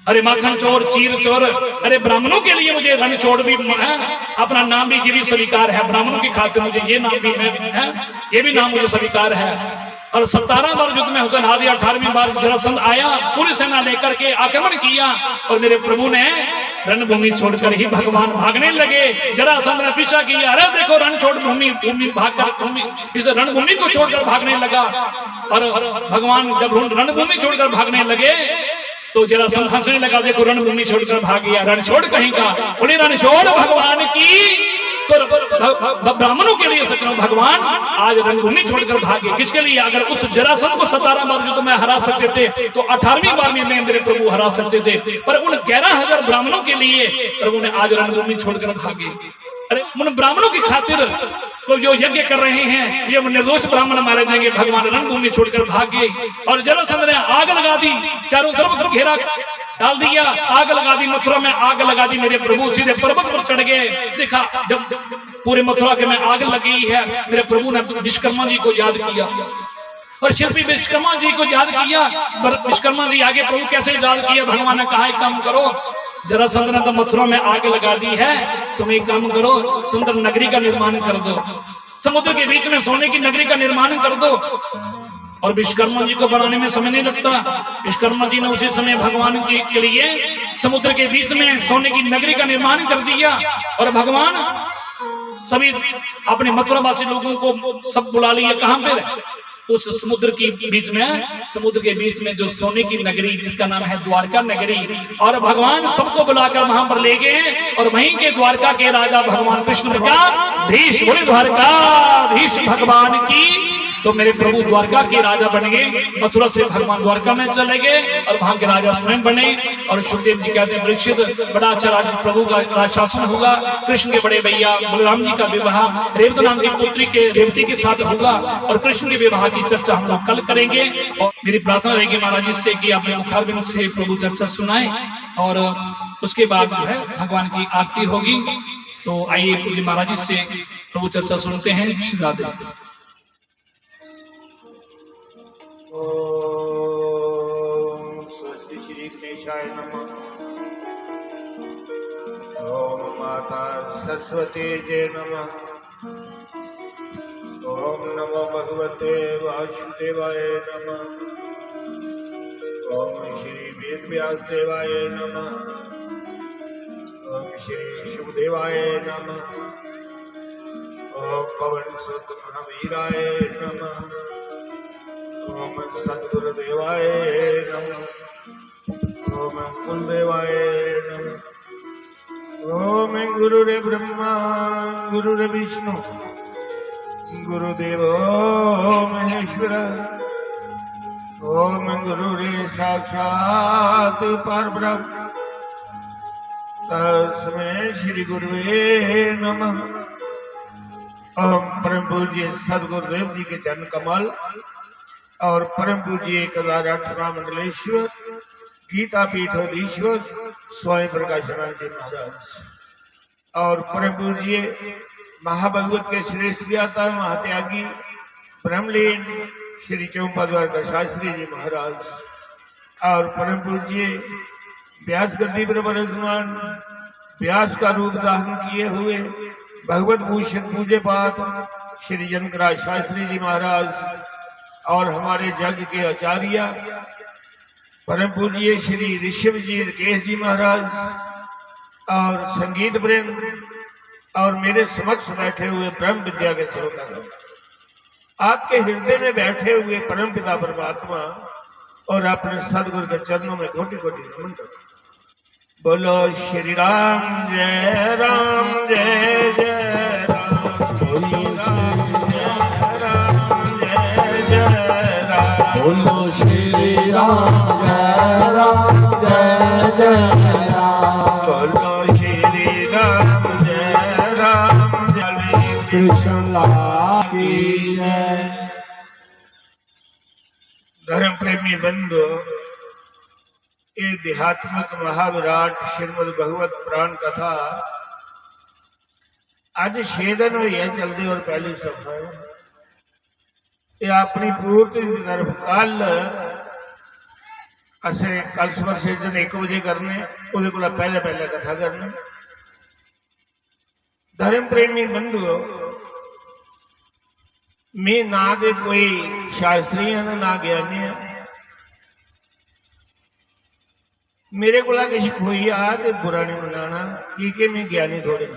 अरे माखन चोर, चीर चोर। अरे ब्राह्मणों के लिए मुझे रणछोड़ भी अपना नाम भी, ये भी स्वीकार है। ब्राह्मणों की खातिर मुझे ये नाम भी ये भी नाम मुझे स्वीकार है। और 17 बार युद्ध में हुसैन हादी, 18वीं बार जरासंध आया, पूरी सेना लेकर के आक्रमण किया और मेरे प्रभु ने रणभूमि छोड़कर ही भगवान भागने लगे। जरासंध ने पीछा किया, अरे देखो रण छोड़ भूमि भागकर इस रणभूमि को छोड़कर भागने लगा। और भगवान जब रणभूमि छोड़कर भागने लगे तो जरासंध हंसने लगा, देखो रणभूमि छोड़कर भाग गया, रण छोड़ कहीं का। बोले रण छोड़ भगवान की तो ब्राह्मणों के लिए सच भगवान आज रणभूमि छोड़कर भागे। किसके लिए? अगर उस जरासंध को 17 बार युद्ध में हरा सकते थे तो 18वीं बार में मेरे प्रभु हरा सकते थे, पर उन 11,000 ब्राह्मणों के लिए प्रभु ने आज रणभूमि छोड़कर भागे। अरे उन ब्राह्मणों की खातिर तो जो यज्ञ कर रहे हैं ये निर्दोष ब्राह्मण मारे जाएंगे। भगवान रणभूमि छोड़कर भागे और जरासंध ने आग लगा दी, चारों तरफ घेरा डाल दिया, आग लगा दी, मथुरा में आग लगा दी। मेरे प्रभु सीधे पर्वत पर चढ़ गए। देखा जब पूरे मथुरा के में आग लगी है, मेरे प्रभु ने विश्वकर्मा जी को याद किया और शिल्पी विश्वकर्मा जी को याद किया। विश्वकर्मा जी आगे प्रभु कैसे याद किया? भगवान ने कहा एक काम करो, जरासंध ने तो मथुरा में आग लगा दी है, तुम एक काम करो सुंदर नगरी का निर्माण कर दो, समुद्र के बीच में सोने की नगरी का निर्माण कर दो। और विश्वकर्मा जी को बनाने में समय नहीं लगता। विश्वकर्मा जी ने उसी समय भगवान के लिए समुद्र के बीच में सोने की नगरी का निर्माण कर दिया और भगवान सभी अपने मथुरावासी लोगों को सब बुला लिए। कहां पर? उस समुद्र के बीच में जो सोने की नगरी जिसका नाम है द्वारका नगरी। और भगवान सबको बुलाकर वहां पर ले गए और वहीं के द्वारका के राजा भगवान कृष्ण का धीश, बोले द्वारकाधीश भगवान की। तो मेरे प्रभु द्वारका के राजा बन गए। मथुरा से भगवान द्वारका में चले गए और वहां के राजा स्वयं बने। और सुखदेव जी कहते हैं परीक्षित बड़ा अच्छा राज प्रभु का शासन होगा। कृष्ण के बड़े भैया बलराम जी का विवाह रेवती नाम की पुत्री के रेवती के साथ होगा और कृष्ण के विवाह की चर्चा हम लोग कल करेंगे। और मेरी प्रार्थना रहेगी महाराज जी से कि आपने मुखारबिंद से प्रभु चर्चा सुनाए और उसके बाद जो है भगवान की आरती होगी। तो आइए पूज्य महाराज जी से प्रभु चर्चा सुनते हैं। श्री राधे। स्वस्ति श्री गणेशाय नमः। ओम माता सरस्वती जय नमः। ओम नमो भगवते वासुदेवाय नमः। ओम श्री वेद व्यास देवाय नमः। ओम श्री शुभदेवाय नमः। ओम पवन सुत महावीराय नमः। ओम सद्गुरुदेवाय नमः। ओम कुलदेवाय नमः। ओम गुरुरे ब्रह्मा गुरुरे विष्णु गुरुदेवो महेश्वर। ओम गुरुरे साक्षात् परब्रह्म तस्मै श्री गुरुवे नमः। और परम पूज्य सदगुरुदेव जी के चरण कमल और परम पूज्य केदारनाथ मंडलेश्वर गीता पीठोधीश्वर स्वयं प्रकाशानंद जी महाराज और परम पूज्य महाभगवत के श्रेष्ठ ज्ञाता महात्यागी ब्रह्मलीन श्री चौपाद्वार शास्त्री जी महाराज और परम पूज्य व्यास गद्दी पर विराजमान व्यास का रूप धारण किए हुए भगवत भूषण पूज्य पाठ श्री जनकराज शास्त्री जी महाराज और हमारे जग के आचार्य परम पूज्य श्री ऋषभ जी रकेश जी महाराज और संगीत वृंद और मेरे समक्ष बैठे हुए ब्रह्म विद्या के श्रोता, आपके हृदय में बैठे हुए परम पिता परमात्मा और अपने सदगुरु के चरणों में कोटि कोटि नमन करता। बोलो श्री राम जय जय राम, बोलो बोलो श्री राम जय जय राम, बोलो श्री राम जय कृष्ण लाल की जय। धर्म प्रेमी बंधु, ये देहात्मक महाविराट श्रीमद भगवत पुराण कथा आज 6 दिन हुई है चलती और पहली सफा ये अपनी पूर्ति की तरफ कल सुबह सेजन 1 बजे करने वो पहले पहले कथा करने। धर्म प्रेमी बंधु, मैं ना के कोई शास्त्री है ना ज्ञानी है, मेरे को किश कोई आ तो बुरा नहीं मनाना कि मैं ज्ञानी थोड़े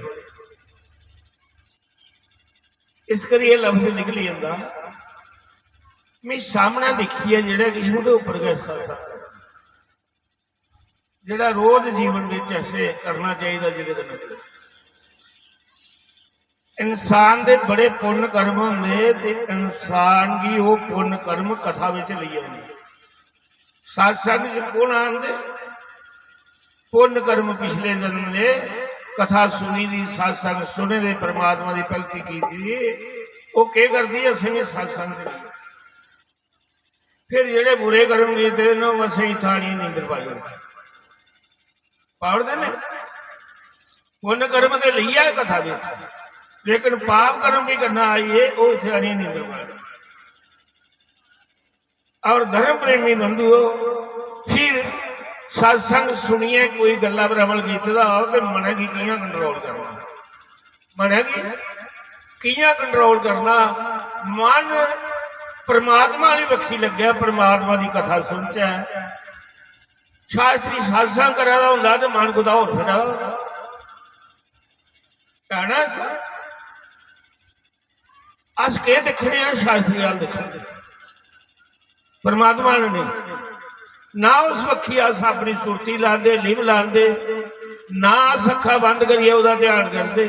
इस करिए लफ्ज निकली जाता मैं सामने देखी है जेड़ा किसी के उपर का जेड़ा रोज जीवन में ऐसे करना चाहिए जिहदे मतलब इंसान दे बड़े पुण्य कर्म होंगे ते इंसान की वो पुण्य कर्म कथा में लई आउंदे। सत्संग च कौन आंदे पुण्य कर्म पिछले जन्म दे कथा सुनी दी सत्संग सुने दे परमात्मा की भगती की वो क्या करती है असं सत्संग फिर जेड़े बुरे कर्म कीते न असं थानी नींदर पाई पाड़ते ने पुण्य कर्म तो लिया कथा में लेकिन पाप कर्म भी करना आइए वो थानी नींदर पाई। और धर्म प्रेमी बंधुओं फिर सत्संग सुनिए कोई गल्ला पर अमल किया हो तो मन की कियां कंट्रोल करना, मन की कियां कंट्रोल करना। मन परमात्मा की बखी लग्या परमात्मा की कथा सुनचा शास्त्री सत्संग करा होंदा तो मन कुदा होर फिरा कहना अस के देखने शास्त्री वाल देखने परमात्मा ने नहीं ना उस पक्षी अस अपनी सुरती लाते लिव लाते ना अस अखा बंद करिए वह ध्यान करते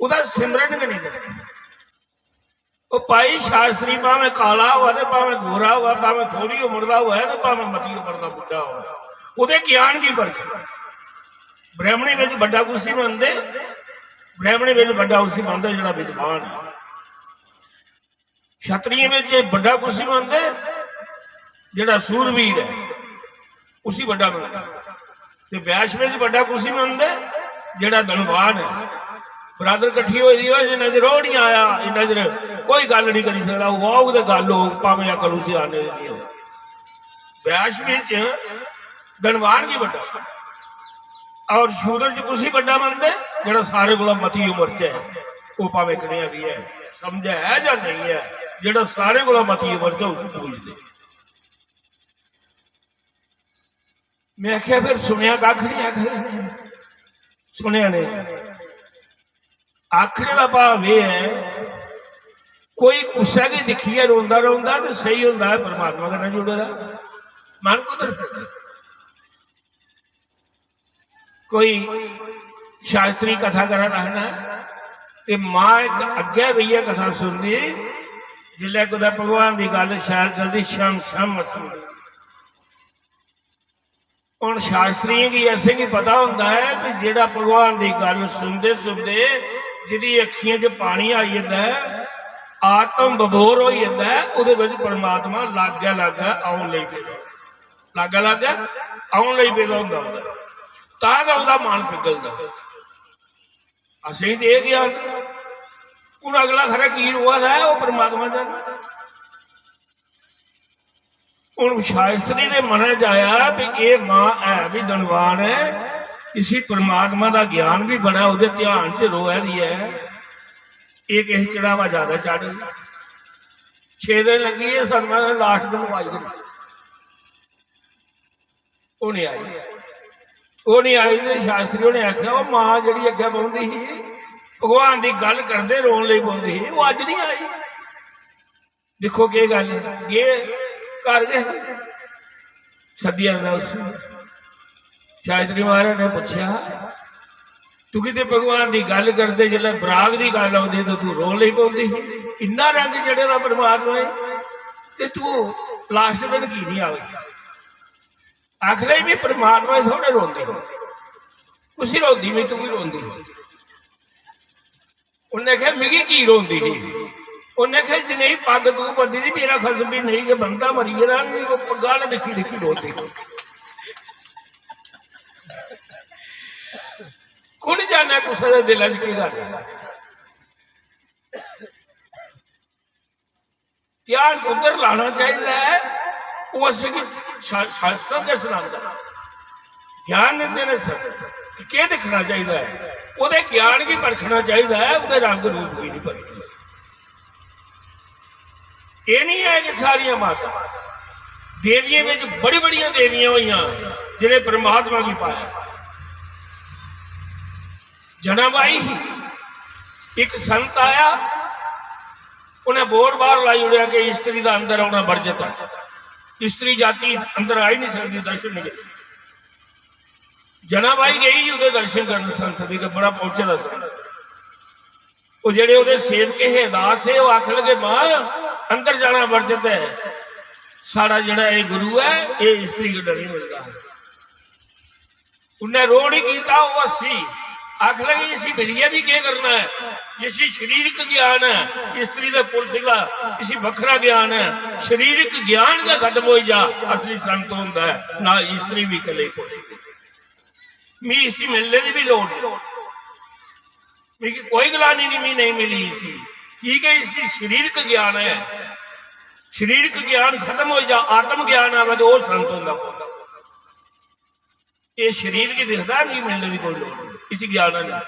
वह सिमरन भी नहीं करते। वो पाई शास्त्री भावे काला हुआ तो भावे गोरा हुआ भावे थोड़ी उम्र का हुआ है तो भावे मती उम्र का बुढ़ा हुआ वो ज्ञान की परख। ब्राह्मणी में बड़ा कुछ मनते ब्राह्मणी में बड़ा उसी मनता जो विद्वान है, क्षत्रिय में बड़ा कुछ मनते जड़ा सूरवीर है उसी बड़ा मनता, वैश्य में बड़ा कुछ मनते जड़ा धनवान है। बरादर कट्ठी हुई जिन्हें चर रोह नहीं आया इन्ना चर कोई गल नहीं करी सकता वाह तो गल हो भावे अकल उसी आने नहीं हो। वैश्य में धनवान की बड़ा और शूद्र च कुछ ही बड़ा मनते जरा सारे को मती उम्र च है वो भावे कनिया भी है समझा है या नहीं है जरा सारे को मती उम्र च उसको पूछते। मैं आख्या फिर सुनिया कख नहीं आखिर सुनिया ने आखने का भाव यह है कोई गुस्सा की दिखिए रोंदा रोंदा तो सही होता है परमात्मा का ना जुड़े मन को कोई शास्त्री कथा करा रहना ते मां एक अगे भैया कथा सुनती जिले कुछ भगवान की गल शायद चलती शम शम हूँ शास्त्रियों की ऐसे की पता होता है कि जेड़ा भगवान की गल सुनते सुनते जिहदी अखियां च पानी आई जाता है, आत्म बबोर हो जाता है, उहदे विच परमात्मा लागा आउण लई पैदा लागा आउण लई पैदा हुंदा तां उहदा मन पिघलदा। असीं ते इह ज्ञान हुण अगला खरा की हुआ है वो परमात्मा जाने। हुण शास्त्री दे मन च आया भी ये मां है भी धनवान है, इसी परमात्मा का ज्ञान भी बड़ा उहदे ध्यान च रोह रही है, ये किसी चढ़ावा ज्यादा चढ़ 6 दिन लगी है सदमा लास्ट दिन आई गई, वो नहीं आई तो शास्त्री ने आख्या वो मां जी अगे पहुंची ही भगवान की गल करते रोन लई पौंदी ही, वो अज नहीं आई। देखो के गल ये कर गए सदिया उस शास्त्री महाराज ने पूछा तू किते भगवान की गल करते जिसले बराग की गल आती तो तू रोन लई पौंदी ही, इन्ना रंग चढ़े परमात्मा है तू लास्ट दिन की नहीं आ गई। आखिर भी परमात्मा थोड़े रोंदी कुछ रोंदी भी तू भी रोंदी। उन्हें कहा मिगी की रोंदी ही, उन्हें कहा जी नहीं पग तू बंदी थी मेरा खस भी नहीं कि बंदा मरी गया गल दिखी दिखी रोंदी। कुण जाना किसी के दिल च की गल ध्यान उधर लाना चाहिए। वो असली शास्त्र के सुनाता ज्ञान देते ने सब क्या देखना चाहिए है, उहदे ज्ञान की परखना चाहिए है, उहदे रंग रूप की नहीं परखना। ये नहीं है कि सारिया माता देवियों में बड़ी बड़िया देवियां हुई जिन्हें परमात्मा की पाया। जनाबाई ही एक संत आया, उन्हें बोर बार लाई उड़िया कि स्त्री का अंदर आना वर्जित है, स्त्री जाति अंदर आ ही नहीं सकती, दर्शन नहीं कर सकती। जनाबाई गई उहदे दर्शन करने संत दी, बड़ा पहुंचे दा संत। वो जेड़े उहदे सेवक है दास है, वो आख लगे मां अंदर जाना वर्जित है, साड़ा जेड़ा ये गुरु है ये स्त्री को डर नहीं मिलता। उन्हें रोड ही किया वो अस्सी आख लगे इसी मिलिए भी क्या करना है, जिसी शारीरिक ज्ञान है स्त्री का पुरुष का इसी वखरा ज्ञान है, शारीरिक ज्ञान का खत्म हो जा असली संत होता है ना स्त्री भी कले मी इसी मिलने की भी लोड़ कोई गलानी नहीं मिली इसी ठीक है। इसी शारीरिक ज्ञान है, शारीरिक ज्ञान खत्म हो जा आत्म ज्ञान आवे तो संत होता। ये शरीर की दिखता नहीं मिलने की कोई लोड़ इसी ज्ञान नहीं।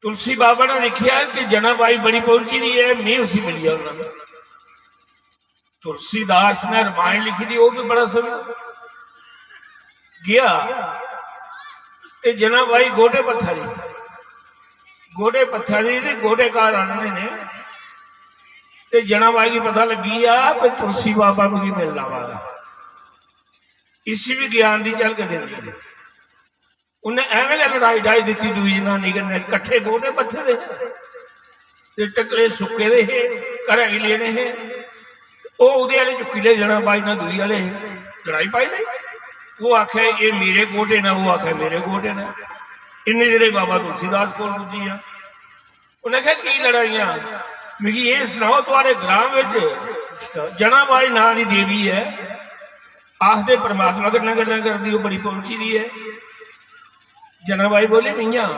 तुलसी बाबा ने लिखा कि जनाबाई बड़ी पहुंची नहीं है मैं उसी मिली है उन्होंने। तुलसीदास ने रामायण लिखी थी वो भी बड़ा समय गया। जनाबाई गोडे पत्थरी थी गोडे कार आने ने जनाबाई की पता लगी आ तुलसी बाबा मुझे मिलना वाला इसी भी ज्ञान की झलक देनी। उन्हें एवं लड़ाई ढाई दी दूई जनानी कन्नै कट्ठे गोडे पत्थर टकले सुके दे घर ही लेने है वो चुकी ले जाना बाई ना दूई वाले लड़ाई पाई नहीं। वो आखे ये मेरे गोडे ने वो आखे मेरे गोडे ने इन्ने जेरे बाबा तुलसीदास को पुजी आ। उन्हें कहा की लड़ाइया मिगी ये सुनाओ तुम्हारे ग्राम जनाबाई नां की देवी है आखदे परमात्मा गल्लां गल्लां करदी वो बड़ी पहुंची दी है। जनाबाई बोले मियां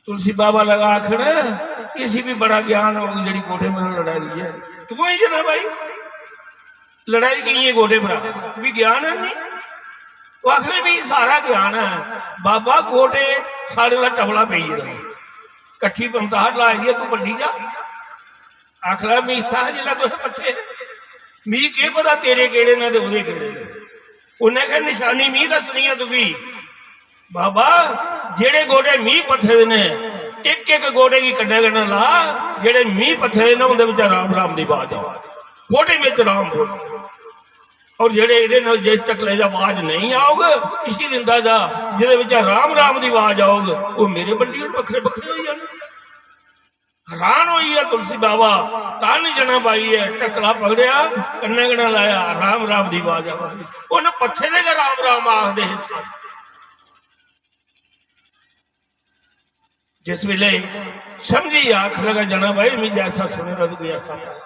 तुलसी बाबा लगा आखन इसी भी बड़ा ज्ञान होगी जड़ी कोठे में लड़ाई है तू ही जनाबाई लड़ाई की है गोडे पर भी ज्ञान है नहीं। वो आखिर भी सारा ज्ञान है बाबा गोडे साढ़े का टबला पी रहा कट्ठी पंताहट लाई दी तू बड़ी जा आखिर मी था जिला तुझे पट्ठे मी के पता तेरे केड़े ने ते ओदे केड़े ने। उन्हें कहा निशानी मी दसनी है तू भी बाबा जेड़े गोडे मी पत्थे ने एक एक गोडे की कड्डे करना ला जेड़े मी पत्थे ने उनके विच राम राम दी आवाज आ गोडे में राम बोल और जेड़े इहदे नाल जिस टकले दा आवाज नहीं आओगे इसी दिंदा जा जिहदे विच राम राम दी आवाज आओगे वो मेरे बंडी बखरे बखरे हो जाने। हैरान हुई है तुलसी बाबा तान जनाबाई है टकला पकड़िया कन्ने कन्ने लाया राम राम दी आवाज उन्हें पत्थे दे राम राम आखदे हिस्सा जिस वेले समझी आख लगा जाना भाई मैं जैसा सुनेगा तो ऐसा पाए।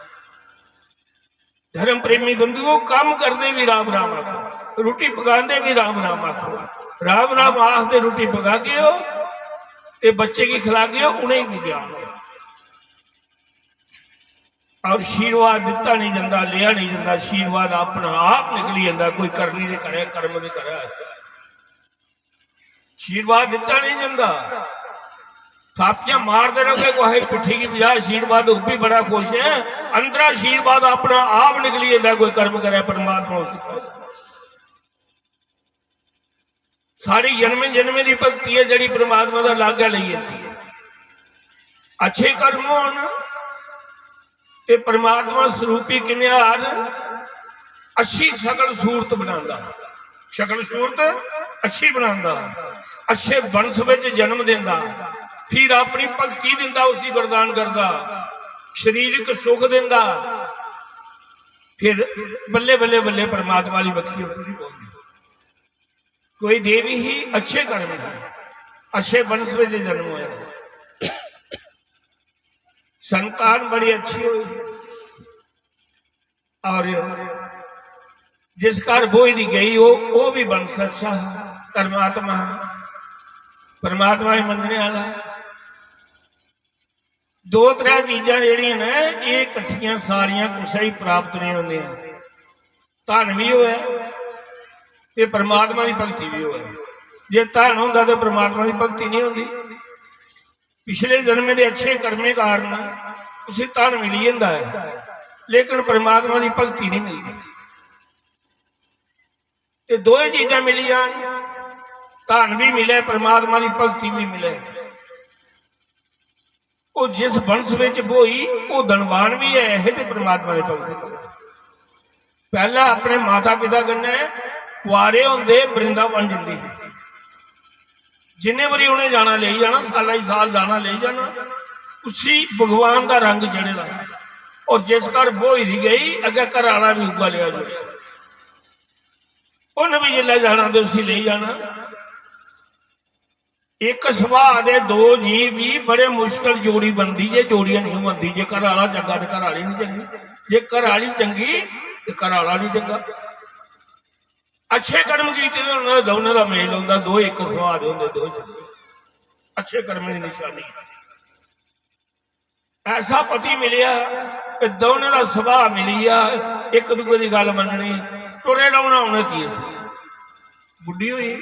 धर्म प्रेमी बंधुओं काम करते भी राम राम आखो, रोटी पकाते भी राम राम आखो। राम राम आखते रोटी पका के हो ते बच्चे की खिला के हो, उन्हें भी ज्ञान हो। और आशीर्वाद दिता नहीं जाता, लिया नहीं जाता, आशीर्वाद अपना आप निकली जाता। कोई करनी नहीं करे, कर्म नहीं करे, आशीर्वाद दिता नहीं जाता। थापियां मारते रहोगे कोई पिट्ठी की बजाय आशीर्वाद वो भी बड़ा खुश है। अंदर आशीर्वाद अपना आप निकली जाता। कोई कर्म करे परमात्मा उसको सारी जन्मे जन्मे की भक्ति है जी परमात्मा का लागा ली जाती है। अच्छे कर्म होने परमात्मा स्वरूपी किन्यार अच्छी शकल सूरत बनाता, शकल सूरत अच्छी बनाता, अच्छे वंश में जन्म देता, फिर अपनी भक्ति दिंदा, उसी वरदान करता, शरीरक सुख दिंदा, फिर बल्ले बल्ले बल्ले परमात्मा की बखी पूरी बोलती। कोई देवी ही अच्छे कर्म है, अच्छे वंश में जन्म होया, संतान बड़ी अच्छी हुई और जिस घर बोई दी गई वो भी वंश अच्छा परमात्मा परमात्मा ही मनने वाला। दो त्रै चीजा जड़ियां ने ये इकट्ठियां सारियां कुछ ही प्राप्त नहीं होंदियां। धन भी होया ते परमात्मा की भगती भी होया। जे धन होंदा तो परमात्मा की भगती नहीं होंदी। पिछले जन्म के अच्छे कर्मे कारण उसे धन मिली जाता है, लेकिन परमात्मा की भगती नहीं मिलती। तो दो ही चीजा मिली जान, धन भी मिले परमात्मा की भगती भी मिले। वो जिस वंश में बोई वो धनवान भी है तो परमात्मा की भगती। पहला अपने माता पिता कन्ने कुआरे होंदे वृंदावन जंदी, जिन्ने बारी उन्हें जाना ले जाना, साल ही साल जाना ले जाना, उसी भगवान का रंग चढ़ेगा। और जिस घर बोई दी गई अगे घर आना भी उगा लिया जाए, उन्हें भी जिले जाना तो उसी ले जाना। एक सुभाव दे दो जी भी बड़े मुश्किल जोड़ी बनती जे, जोड़ियां नहीं बनती। जे घर आला चंगा तो घर आली नहीं चंगी, जे घर आली चंगी तो घर आला नहीं चंगा। अच्छे कर्म किए दोनों का मेल होंगे, दो एक सुभाव होंगे, दो चंगे अच्छे कर्म की निशानी। ऐसा पति मिलिया दोनों का सुभाव मिली आ, एक दूसरे की गल मननी, तुरे रहना उन्हें की बुढ़ी हुई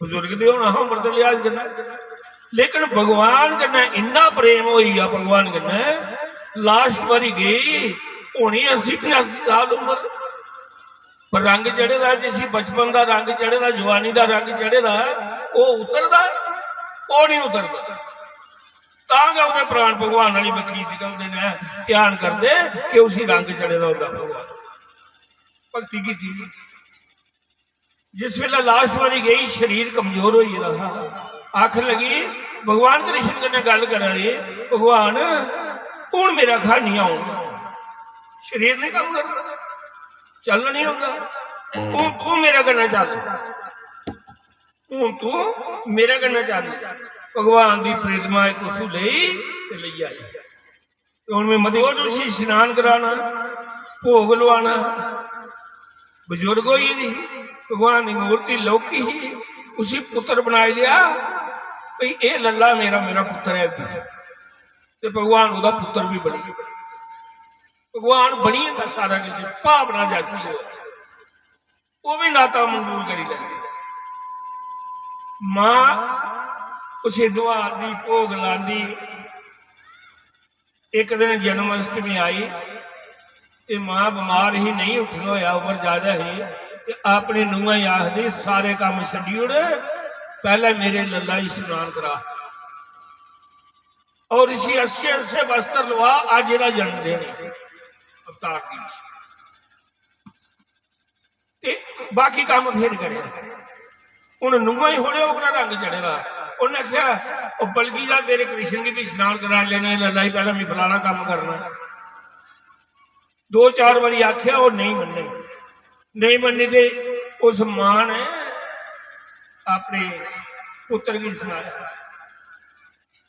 बुजुर्ग तो होना उम्र तो लिहाज करना, लेकिन भगवान कन्नै इन्ना प्रेम होई आ। भगवान कन्नै लास्ट बारी गई होनी 80-85 साल उम्र, पर रंग चढ़ेदा जिसी बचपन का रंग चढ़ेदा, जवानी का रंग चढ़ेदा, वो उतरदा वो नहीं उतरदा। तां प्राण भगवान वाली बखी निकलते हैं, ध्यान करते कि उसी रंग चढ़ेदा होगा भगवान। भक्ति की थी जिस वेला लास्ट वाली गई शरीर कमजोर हो रहा, आख लगी भगवान कृष्ण कन्नै गल करा रही, भगवान हूं मेरा खा नहीं आऊंगा, शरीर नहीं काम करता, चल नहीं होगा, तू मेरा करना चल, हूं तू मेरा करना चल। भगवान की प्रेरणा एक उतों ले आई। हूं मैं मदोज उसी स्नान कराना, भोग लवाना, बजुर्ग हो थी, भगवान की मूर्ति लौकी ही, उसी पुत्र बना लिया भाई ये लल्ला मेरा मेरा पुत्र है। तो भगवान वह पुत्र भी बनी, भगवान बनी है सारा किसी भावना जैसी हो, वो भी नाता मंजूर करी लगी। मां उस द्वार की भोग लादी। एक दिन जन्माष्टमी आई तो मां बीमार ही नहीं उठना होया, उम्र ज्यादा ही, अपनी नूंह ही आखदी सारे काम छड्डी उड़ पहले मेरे लल्ला ही स्नान करा और इसी अच्छे अच्छे वस्त्र लवा, आज जरा जन्मदिन अवतार की, बाकी काम फिर करे। हूं नूंह ही होने अपना रंग चढ़ेगा। उन्हें आख्या बल्कि जा तेरे कृष्ण की भी स्नान करा लेने, लल्ला ही पहले मैं फलाना काम करना। 2-4 बारी आख्या वो नहीं मन्ने, नहीं मन्नी तो उस मां ने अपने पुत्र की सुनाया,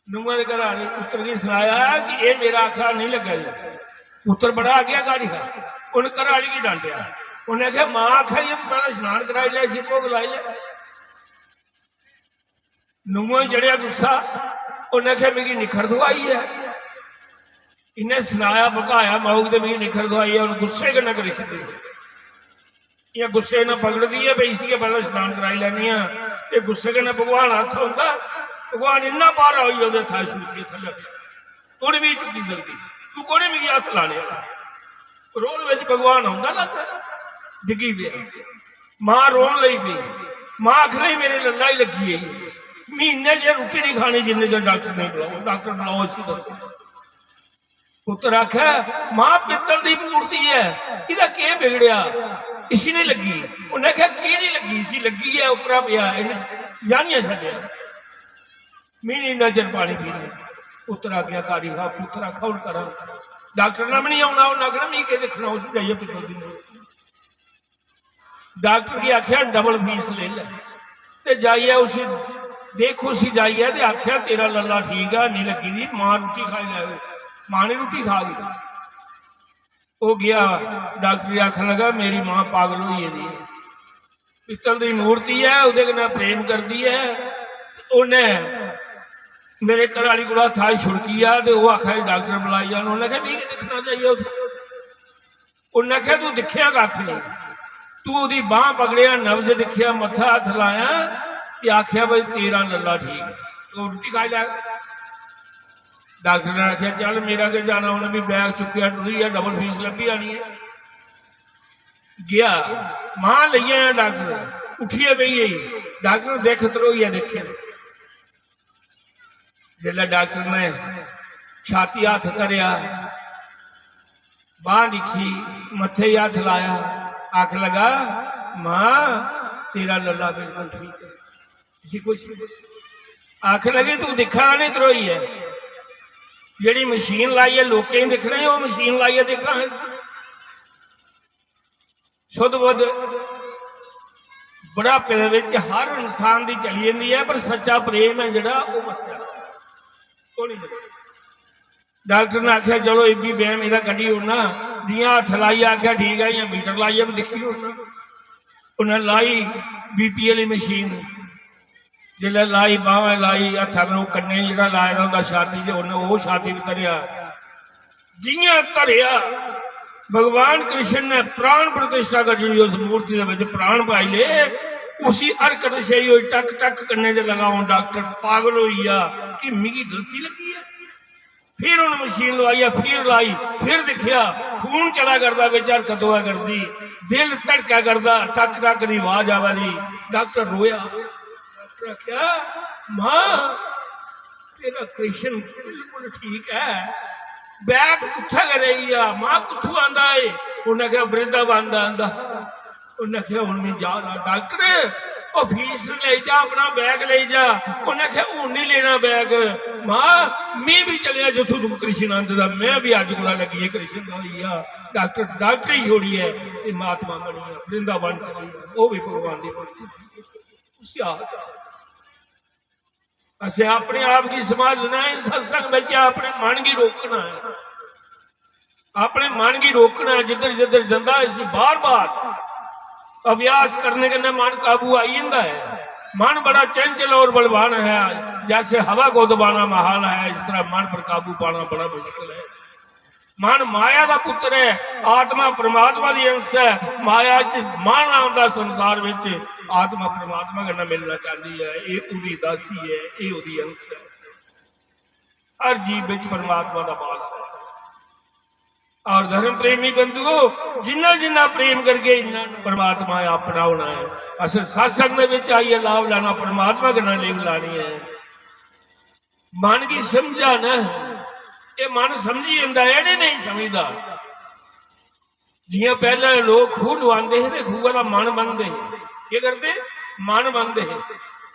ਨੂੰਹਾਂ ਦੇ ਘਰ ਵਾਲੇ ਪੁੱਤਰ ਨੇ ਸੁਣਾਇਆ ਕਿ ਇਹ ਮੇਰਾ ਆਖਾ ਨਹੀਂ ਲੱਗਾ ਜੀ। ਪੁੱਤਰ ਬੜਾ ਆ ਗਿਆ ਗਾੜੀ ਦਾ, ਉਹਨੇ ਘਰ वाली की डांटिया। उन्हें आख्या मां आखा ये पहले स्नान कराई लिया, शिपो बुलाई लिया। ਨੂੰਹਾਂ चढ़िया गुस्सा, उन्हें आख्या मेरी निखर दवाई है। इन्हें सुनाया भकाया माऊ तो मेरी निखर दवाई है। उन्हें गुस्से के न कृष्ण दी या गुस्से न पकड़ दी है भाई इसी पहले स्नान कराई लैनी है। ये गुस्से के न भगवान हाथ होंगे, भगवान इन्ना पारा हुई था शुरू थले थोड़ी भी चुकी सकती, तू कोने भी हाथ लाने रोल में भगवान आंदा ना डिगी पे मां रोन लई पी। मां आख रही मेरे लल्ला ही लगी है, महीने जे रोटी नहीं खानी जिन्ने जो डॉक्टर नहीं बुलाओ, डॉक्टर बुलाओ इसी दो। पुत्र आख्या मां पित्तल की मूर्ति है, इहदा के बिगड़िया, इसी ने लगी। उन्हें आख्या की नहीं लगी, इसी लगी है उपरा पिया जानिया छड्या मीनी नजर पानी पी ले। पुत्र आख्या कारी हा पुत्र आखा हूं करा, डॉक्टर ने भी नहीं आना, उन्हें आखना मी के देखना उस जाइए पित्तल की मूर्ति। डॉक्टर की आख्या डबल फीस ले ले ते जाइए उसी देखो सी जाइए ते आख्या तेरा लल्ला ठीक है नहीं लगी थी, मां रोटी खाई ले, मां ने रोटी खा ली। वो गया डॉक्टर आखन लगा मेरी मां पागल हुई है, पित्तल की मूर्ति है उहदे कन्नै प्रेम करती है। उन्हें मेरे घर वाली को थाई छुड़की आ ते वो आखा डॉक्टर बुलाई जान। उन्हें कहा नहीं देखना चाहिए। उन्हें कहा तू दिखिया कख नहीं, तू ओदी बांह पकड़िया नब्ज दिखिया मत्था हथ लाया ते आख्या भाई तेरा लल्ला ठीक है, तो रोटी खाई लै। डॉक्टर ने आख्या चल मेरा के जाना, उन्हें भी बैग चुकिया टुरी है, डबल फीस लभी आनी है। गया मां लई आया डॉक्टर, उठिए बही गई। डॉक्टर देख तरोइया देखिए, जिसले डॉक्टर ने छाती हाथ करिया, बांह दिखी, मथे हाथ लाया, आख लगा मां तेरा लल्ला बिल्कुल ठीक है, किसी कुछ आख लगे तू दिखा नहीं तरोई है, जी मशीन लाई है लोकें दिखना है, वो मशीन लाई है देखा है शुद्ध बुद्ध बुढ़ापे हर इंसान की चली जाती है, पर सच्चा प्रेम है जड़ा वो मसला डॉक्टर ने आख्या चलो इबी बैम इहदा कड्ढी उन्ना दियां हथ लाई, आख्या ठीक है या मीटर लाई है देखी उन्ना। उन्हें लाई बीपी वाली मशीन, जिसले लाई बांह लाई हथा में कन्ने जो लाया होंगे छाती से, उन्हें वो छाती में धरिया जियां धरिया भगवान कृष्ण ने प्राण प्रतिष्ठा कर जी उस मूर्ति के प्राण पाई ले, उसी हरकत सही हुई टक टक करने से लगा। डॉक्टर पागल हुई आ कि मिगी गलती लगी है। फिर उन्हें मशीन लवाई है, फिर लाई, फिर देखिया खून चला करता बिच हरकत हुआ करती, दिल धड़का करता, टक टक की आवाज आवा दी। डॉक्टर रोया, डॉक्टर आख्या मां तेरा कृष्ण बिल्कुल ठीक है, बैग कुत्थे रही आ, मां कुत्थों आंदा है? उन्हें कहा वृंदावन आंदा। उन्हें कहा हुण नहीं जा रहा डॉक्टर, ओ फीस ले जा, अपना बैग ले जा। उन्हें कहा हुण नहीं लेना बैग, मां मैं भी चलिया जिथों तू कृष्ण आंदा, मैं भी अज कोला लगी है कृष्ण का हुई आ। डॉक्टर डॉक्टर ही छोड़ी है, ये महात्मा बनी है, वृंदावन चली है, वो भी भगवान की मूर्ति। असें अपने आप की समझना है, सत्संग में अपने मन की रोकना है, अपने मन की रोकना है। जिधर जिधर जाता है बार बार अभ्यास करने के मन काबू आई जाता है। मन बड़ा चंचल और बलवान है, जैसे हवा को दबाना महाल है, इस तरह मन पर काबू पाना बड़ा मुश्किल है। मन माया का पुत्र है, आत्मा परमात्मा की अंश है। माया च मन आता संसार में, आत्मा परमात्मा के नाल मिलना चाहती है, ये उसकी दासी है, ये उसकी अंश है। हर जीव में परमात्मा का वास है। और धर्म प्रेमी बंधुओं, जिन्ना जिन्ना प्रेम करके इन्ना परमात्मा अपना होना है। असल सत्संग में आइए लाभ लाना, परमात्मा के नाम लेव लानी है। मन की समझा न, ये मन समझी जाता है, नहीं समझता। जियां पहले लोग खूह लुआंदे थे, खूह का मन बनते क्या करते, मन बनते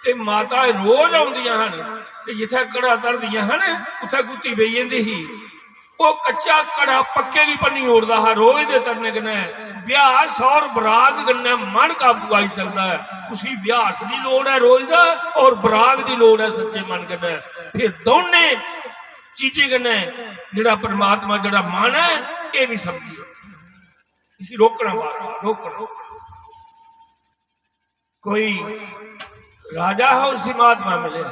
ते माता रोज आउंदियां हन, जिथे कड़ा धरदियां हन उत्थे गुत्ती बही जाती ही। वो कच्चा कड़ा पक्के की पन्नी ओढ़ता हा, रोज दे तरने कन्नै अभ्यास और बराग कन्नै मन काबू आई सकता है। उसी अभ्यास की लोड़ है रोज का और बराग की लोड़ है सच्चे मन कन्नै। फिर दोने चीजें कन्नै जिहड़ा परमात्मा जिहड़ा मन है ये भी समझिए इसी रोकना बार रोकना। कोई राजा है उसी महात्मा मिले,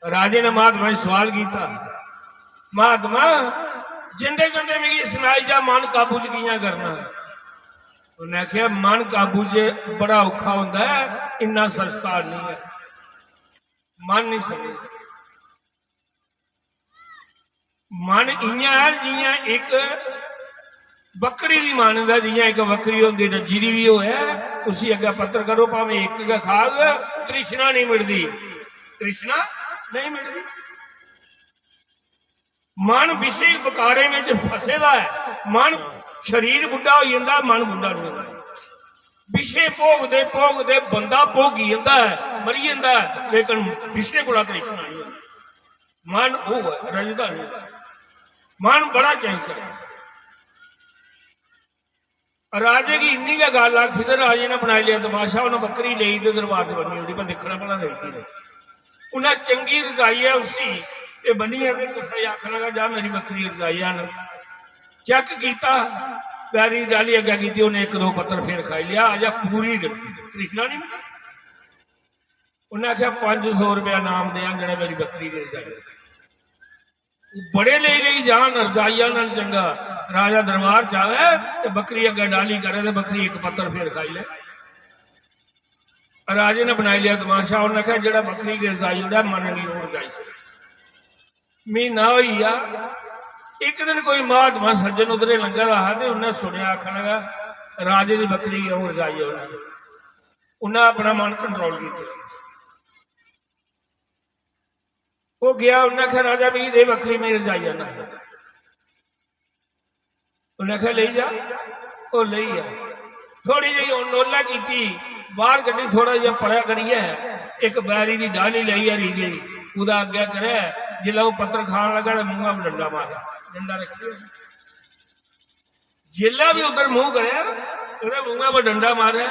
राजे ने महात्मा से सवाल किया, महात्मा जिंदे जिंदे मिगी सुनाई जा मन काबू च कियां करना। उन्हें आख्या मन काबू च बड़ा औखा होंदा है, इन्ना सस्ता नहीं है। मन नहीं समझ, मन इयां है जियां एक बकरी दी मान दा, जियां एक बकरी होंदी रजी दी भी होए उसी अगे पत्थर करो भावे एक खाग तृष्णा नहीं मिटदी, तृष्णा नहीं मिटदी। मन विषय बकारे में फसेदा है। मन शरीर बुढ़ा हो जाता, मन बुढ़ा नहीं होता। विषय भोगदे भोगदे बंदा भोगी जाता है, मरी जाता है, लेकिन विषय को तृष्णा नहीं होती। मन वो है रजदा नहीं, मन बड़ा चंचल है। राजे की इन्नी का गल आखी तो राजे ने बना लिया तमाशा, उन्हें बकरी ले दरबार से बनी होती, पर देखना भला नहीं। उन्हें चंगी रजाई है उसी ये बनी है, आखन लगा जा मेरी बकरी रजाई है। चेक किया पैरी जाली अगे की, उन्हें एक दो पत्थर फिर खाई लिया, आजा पूरी तरीका नहीं। उन्हें आख्या 500 रुपया नाम दिया जरा मेरी बकरी की रजाई। बड़े ले जान रजाइया नाल चंगा राजा दरबार जावे तो बकरी अगे डाली करे तो बकरी एक पत्थर फिर खाई ले। राजे ने बना लिया तमाशा, उन्हें आख्या जरा बकरी की रजाई उड़ा मन नहीं हो रजाई। महीना होई आ, एक दिन कोई महात्मा सज्जन उधरे लंघा रहा तो उन्हें सुनिया, आखन लगा राजे की बकरी क्यों रजाई है। उन्हें अपना मन कंट्रोल किया, वो गया, उन्हें आख्या राजा भी दे बकरी मेरी रजाई जाना। उन्हें आख्या ले जा, वो ले आ। थोड़ी जी नोला की बाहर कड़ी, थोड़ा जहा परा करिए एक बैरी की डाली ली हरी जी, उदा अग्गे करे जिला वो पत्थर खान लगा मुंह में डंडा मारा, डंडा रखिए जिला भी उधर मुंह करे मुंह में डंडा मारे।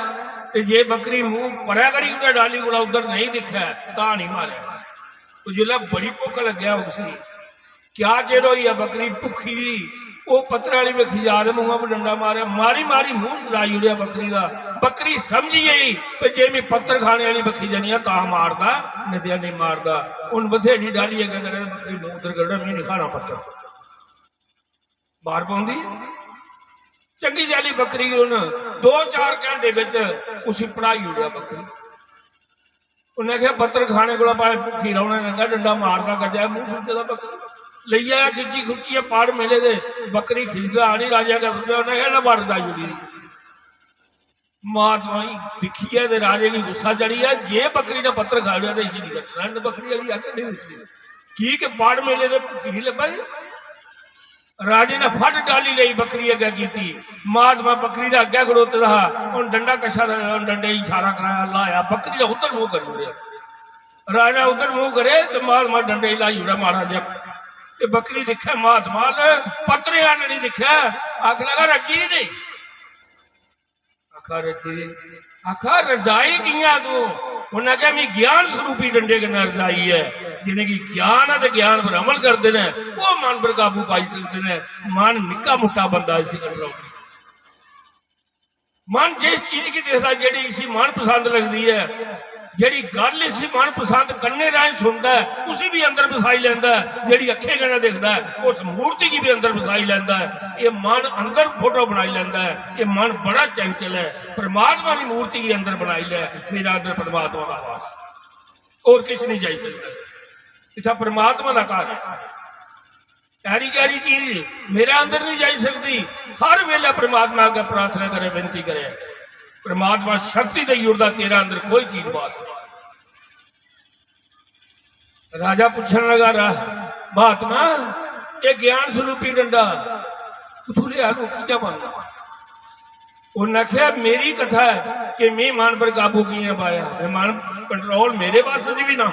जे बकरी मुंह परा करी उधर डाली को उधर नहीं दिखा ता नहीं मारे। तो जिला बड़ी भुख लग्या उसी क्या चिर होई है बकरी भुखी, वो पत्थर वाली में खिजा दे मुंह में डंडा मारे, मारी मारी मुंह लाई उड़िया बकरी का। बकरी समझी गई जे मैं पत्थर खाने वाली बकरी जानी ता मारदा, नदिया नहीं मारदा। उन बथेरी डाली अगे करे बकरी मुंह उधर कर मैं नहीं खाना पत्थर, मार पाउंदी चंगी जाली बकरी। उन 2-4 घंटे उसी पढ़ाई उड़िया बकरी। उन्हें आख्या पत्थर खाने को भावे भुखी रौना लगा, डंडा मारदा गजा मुंह सुचदा। बकरी ले आया खिंची खुची पाड़ मेले दे, बकरी खिंचदा आनी राजा का सुनया, उन्हें कहना मारदा जुड़ी। महात्मा दिखी है राजे की गुस्सा चढ़ी है, जे बकरी ने पत्थर खा लिया तो इसी नहीं करना, बकरी वाली आके नहीं की के पाड़ मेले दे भुखी लगा। राजे ने फट डाली ली बकरी अगे की, महात्मा बकरी का अगे खड़ोते रहा, उन डंडा कशा डंडे इशारा कराया लाया, बकरी का उधर मुंह कर उड़े। राजा उधर मुंह करे तो महात्मा डंडे लाई उड़ा मारा जब बकरी दिखे महात्मा ने पत्थर आने नहीं दिखे, आख लगा रजी नहीं, आखा रजी आखा रजाई किया तू। उन्हें कहा मैं ज्ञान स्वरूपी डंडे के रजाई है, जिन्हें की ज्ञान है तो ज्ञान पर अमल करते हैं वो मन पर काबू पाई सकते हैं। मन निक्का मुट्टा बंदा इसी कंट्रोल, मन जिस चीज की देखता जी इसी मन पसंद लगती है, जी गल इसी मन पसंद करने राय सुनता है उसी भी अंदर बसाई लेंदा है, जी अखे कहना देखता है उस मूर्ति की भी अंदर बसाई लेंदा है। ये मन अंदर फोटो बनाई लेंदा है, ये मन बड़ा चंचल है। परमात्मा की मूर्ति की अंदर बनाई ले, मेरा अंदर परमात्मा का वास और किस नहीं जा सकता, इतना परमात्मा का कार्य। गहरी गहरी चीज मेरे अंदर नहीं जा सकती। हर वेला परमात्मा का प्रार्थना करे, विनती करे, परमात्मा शक्ति दे उड़दा तेरा अंदर कोई चीज बात। राजा पूछने लगा महात्मा ये ज्ञान स्वरूपी डंडा तू लिया क्या मांगा। उन्हें आख्या मेरी कथा है कि मैं मन पर काबू किया पाया, मन कंट्रोल मेरे पास भी ना,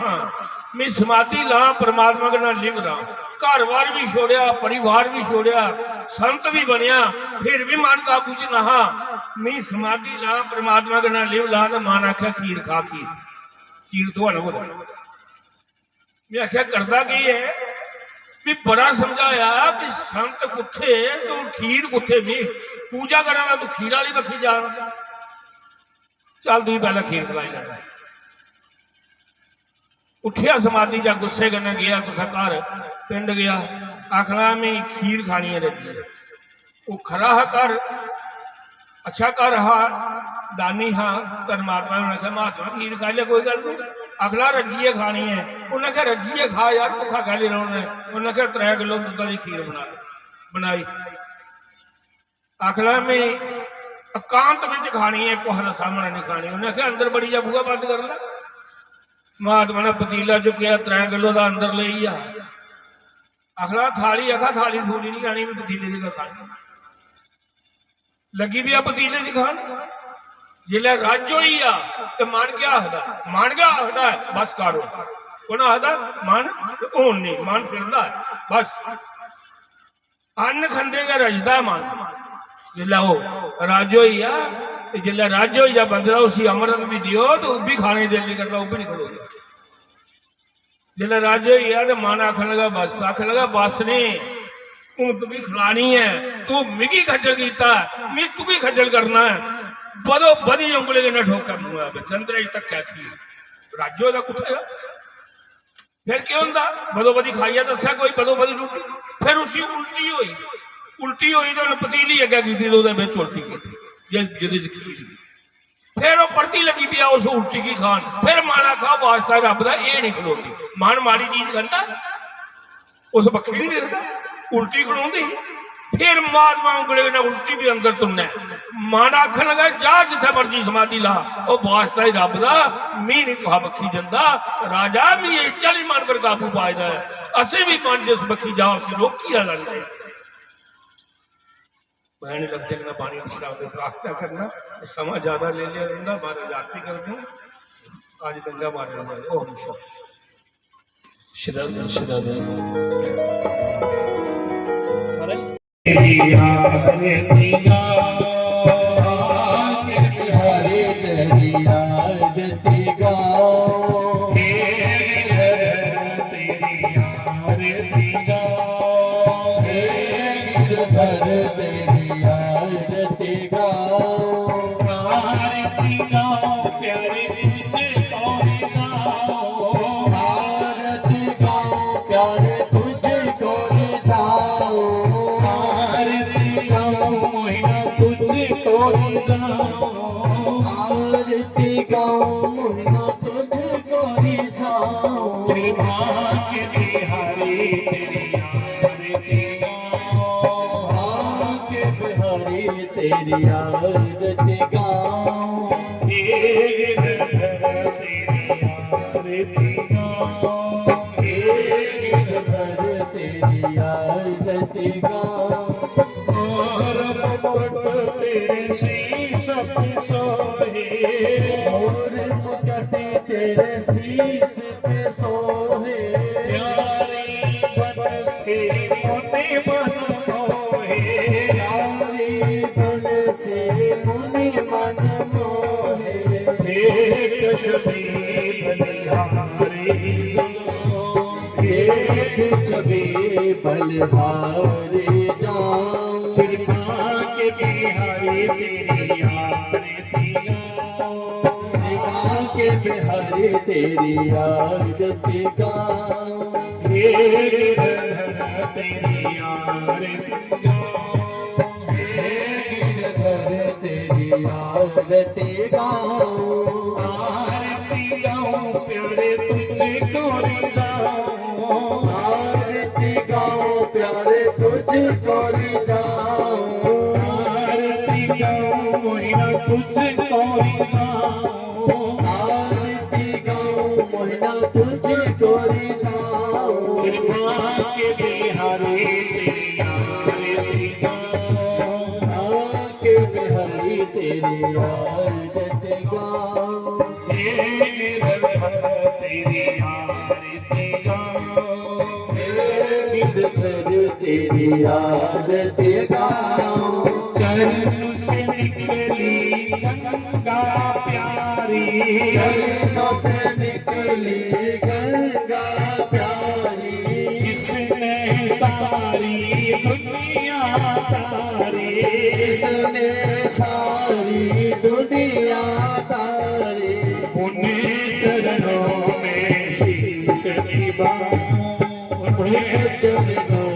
मैं समाधि ला परमात्मा के नाल लिव रहा, घर बार भी छोड़िया, परिवार भी छोड़िया, संत भी बनया, फिर भी मन काबू च नहा। मैं समाधि ला परमात्मा के नाल लिव ला। तो मन आख्या खीर खा, खीर तो अलग हो। मैं आख्या करदा की है भी बड़ा समझाया भी संत कुत्थे तो खीर कुत्थे भी पूजा करा तू खीर वाली बखी जा। चल तू पहला खीर खिलाई लगा। उठिया समाधि जा गुस्से करने गया तुसा घर पिंड गया, आखना मैं खीर खानी है रजी। वो खरा है कर, अच्छा कर हा, दानी हाँ परमात्मा ने कहा महात्मा खीर खा ले कोई गल नहीं। अगला रजीए खानी है, उन्हें कहा रजीए खा यार भुखा खा ले रहा। उन्हें कहा 3 किलो दूध वाली खीर बनाई। आखला मैं एकांत में खानी है, कोहा का सामने नहीं खानी। उन्हें कहा अंदर बड़ी जा बूहा बंद कर ला। महात्मा ने पतीला चुकया 3 किलो का अंदर ले आ। आखला थाली आखा थाली थूली नहीं खानी, मैं पतीले की खानी लगी भी आ पतीले की खान। जिले राजो ही आ तो मन क्या आखदा, मन क्या आखदा है बस करो। कौन आखदा मन हूं नहीं, मन फिरदा है बस। अन्न खंदे का रजदा मन। जिले वो राजो ही आ, जिले राजो ही बंदा उसी अमृत भी दियो तो भी खाने दिल नहीं करता, वो भी नहीं खड़ोगा। जिले राजो ही आ तो मन आखन लगा बस, आखन लगा बस नहीं तू भी खिलानी है, तू मिगी खज्जल कीता है, मैं तू भी खज्जल करना है। बदो बदी उंगली के ठोकर मुआ चंद्र तक कहती राजो का कुछ फिर क्यों होंदा बदो बदी खाइया दसा कोई बदो बदी रोटी। फिर उसी उल्टी हुई तो पतीली अगे की उल्टी की। फिर वो पड़ती लगी पिया उस उल्टी की खान। फिर माना खा वास्ता रब का ये नहीं खलोती। मन माड़ी चीज कहता उस बखरी नहीं देखता, उल्टी खड़ोती। फिर महात्मा उंगले ने उल्टी भी अंदर तुमने मन आखन लगा जा जिथे मर्जी समाधि ला, वो वास्ता ही रब का मी नहीं कहा बखी जाता। राजा मी इस चाली मन पर काबू पाएगा है, असे भी मन जिस बखी जाओ उसे रोकी लड़ते बहन लग जाना। पानी प्रार्थना करना समा ज्यादा ले लिया रहा, बारह आरती कर दूं आज गंगा मारे ओम श्रद्धा श्रद्धा हरे दिया हरे दरिया जति गाओ तेरी हरे दिया गिरधर दरिया जति गाओ आरती गाओ प्यारे तुझे कौन गाओ आरती गाओ प्यारे तुझे कौन गाओ आरती गाओ मुन्ना तुझको ही जाओ श्री भाग्य बिहारी तेरी आरती गाओ भाग्य बिहारी तेरी आरती गाओ तेरी आरती गाओ तेरी आरती गाओ तेरे शीश पे सोहे और मुकुट तेरे शीश पे सोहे प्यारी बन से मुनि मन मोहे प्यारी बन से मुनि मन मोहे एक छवि बलिहारी एक छवि बलिहारी जाओ बिहारी तेरी आरती गाओ के बिहारी तेरी आरती गाओ गिरधर तेरी आरती गाओ गिरधर तेरी आरती गाओ आरती गाओ प्यारे तुझको जाओ आरती गाओ प्यारे तुझको जाओ मोहिना तुझको ही गाओ आरती गाओ मोहिना तुझको ही गाओ के बिहारी तेरी आरती गाओ के बिहारी तेरी आरती गाओ तेरी आरती आरती गाओ, गिरधर तेरी आरती गाओ। चरणों से निकली गंगा प्यारी, चरणों से निकली गंगा प्यारी, जिसने सारी दुनिया तारी, जिसने सारी दुनिया तारी। उन्हीं चरणों में शीश निभाऊं, उन्हीं चरणों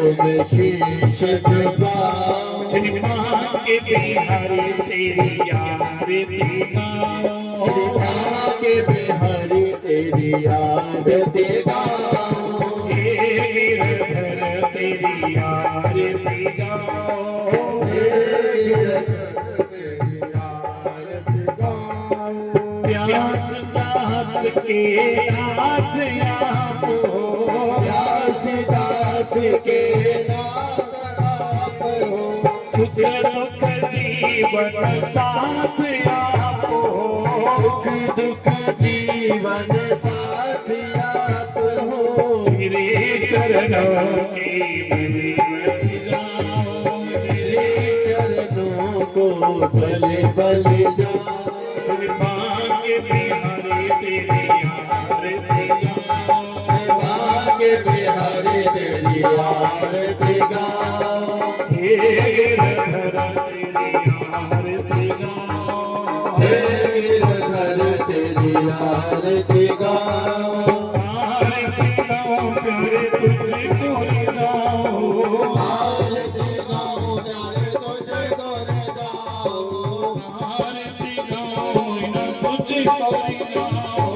में शीश झुकाऊं। श्री माँ के बिहारी तेरी आरती गाओ, श्री माँ के बिहारी तेरी आरती गाओ। हे गिरधर तेरी आरती गाओ, प्यास दास के नाथ आपो, दास दास के नाथ आप हो। सुख दुख जीवन साथ आपो, सुख दुख जीवन साथ आप हो। श्री चरणों की बलि गाओ, तेरे चरणों को भले भले जाओ। श्री माँ के बिहारी तेरी आरती गाओ, भाग्य बिहारी तेरी आरती गाओ। हे गिरधर तेरी आरती गाओ, हे गिरधर तेरी आरती गाओ। आरती गाओ प्यारे तुझको रे गाओ, आरती गाओ प्यारे तुझको रे गाओ। आरती गाओ मैना तुझको रे गाओ,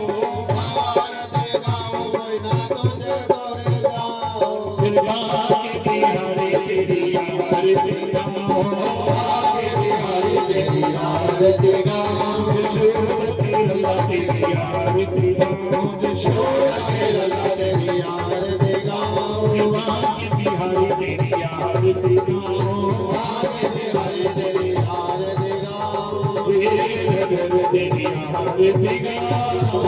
आरती गाओ मैना तुझको रे गाओ। श्री माँ के बिहारी तेरी आरती गाओ, भाग्य बिहारी तेरी आरती गाओ। यशोदा लला तेरी आरती गाओ, यशोदा लला तेरी आरती गाओ। माँ के बिहारी तेरी आरती गाओ, भाग्य बिहारी तेरी आरती गाओ। गिरधर तेरी आरती गाओ,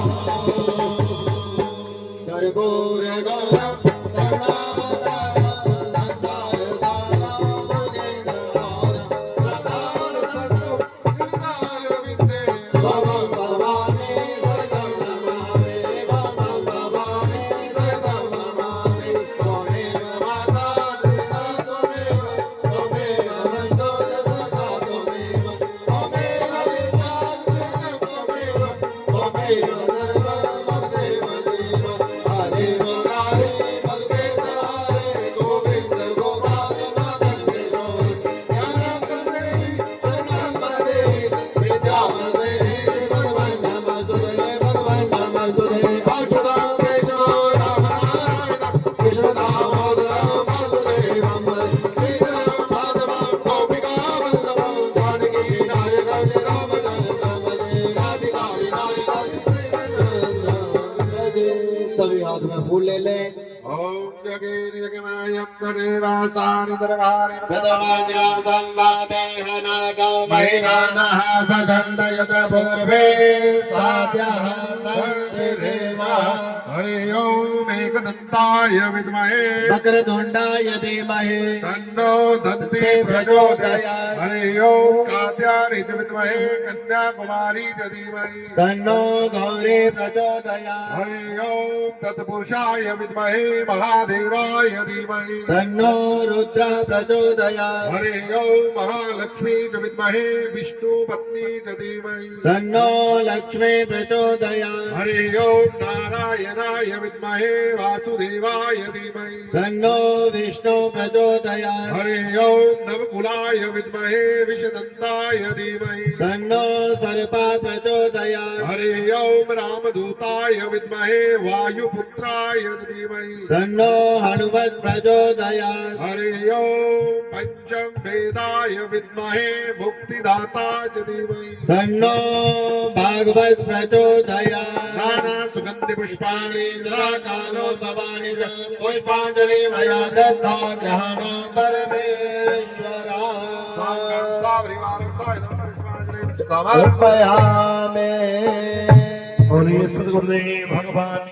कर्पूर गौरम करुणावतारम संसार सारम भुजगेन्द्र हारम सदा सर्वं कृपाल विद्ये भवं भवानी सदा नमामि भवं भवानी सदा नमामि त्वमेव माता पिता त्वमेव बन्धो सखा त्वमेव विद्या त्वमेव सर्वं मम देव देव हरे मुरारे भगते सहारे गोविंद गोपाल मदन किशोर ज्ञानम कंदेहि शरणम मदेहि विद्याम देहि भगवान नमस्तुते अच्युतं केशवं राम नारायणं कृष्ण दामोदरं वासुदेवं श्रीधरं माधवं गोपिका वल्लभं जानकी नायकं रामचन्द्रं भजे राधिका विनायकं सभी हाथ में फूल ले लें। ओम जगीर जगमयत्तदेवास्तानि दरबारि महिमानः सदन्तयत पूर्वे साध्यः सन्तिदेवः। हरि ओम एकदन्ताय विद्महे वक्रतुण्डाय धीमहि तन्नो दन्ति प्रचोदयात्। हरि ओम कात्यायनि च विद्महे कन्याकुमारी च धीमहि तन्नो गौरी प्रचोदयात्। हरि ओम तत्पुरुषाय विद्महे महादेवाय धीमहि तन्नो रुद्रः प्रचोदयात्। हरि ओम महालक्ष्मी च विद्महे विष्णुपत्नी च धीमहि तन्नो लक्ष्मी प्रचोदयात्। हरि ओम नारायणाय विद्महे वासुदेवाय धीमहि तन्नो विष्णु प्रचोदयात्। हरि ओम नवकुलाय विद्महे विषदन्ताय धीमहि तन्नो सर्पः प्रचोदयात्। हरि ओम रामदूताय विद्महे वायुपुत्राय धीमहि तन्नो हनुमत् प्रचोदयात्। हरि ओम पंचम वेदाय विद्महे मुक्तिदाता च धीमहि तन्नो भागवत प्रचोदयात्। नाना सुगंधि पुष्पाणि कालो भवानि च पुष्पाञ्जलि मया दत्ता ग्रहणं परमेश्वरा समर्पयामि। और ये सद्गुरुदेव भगवान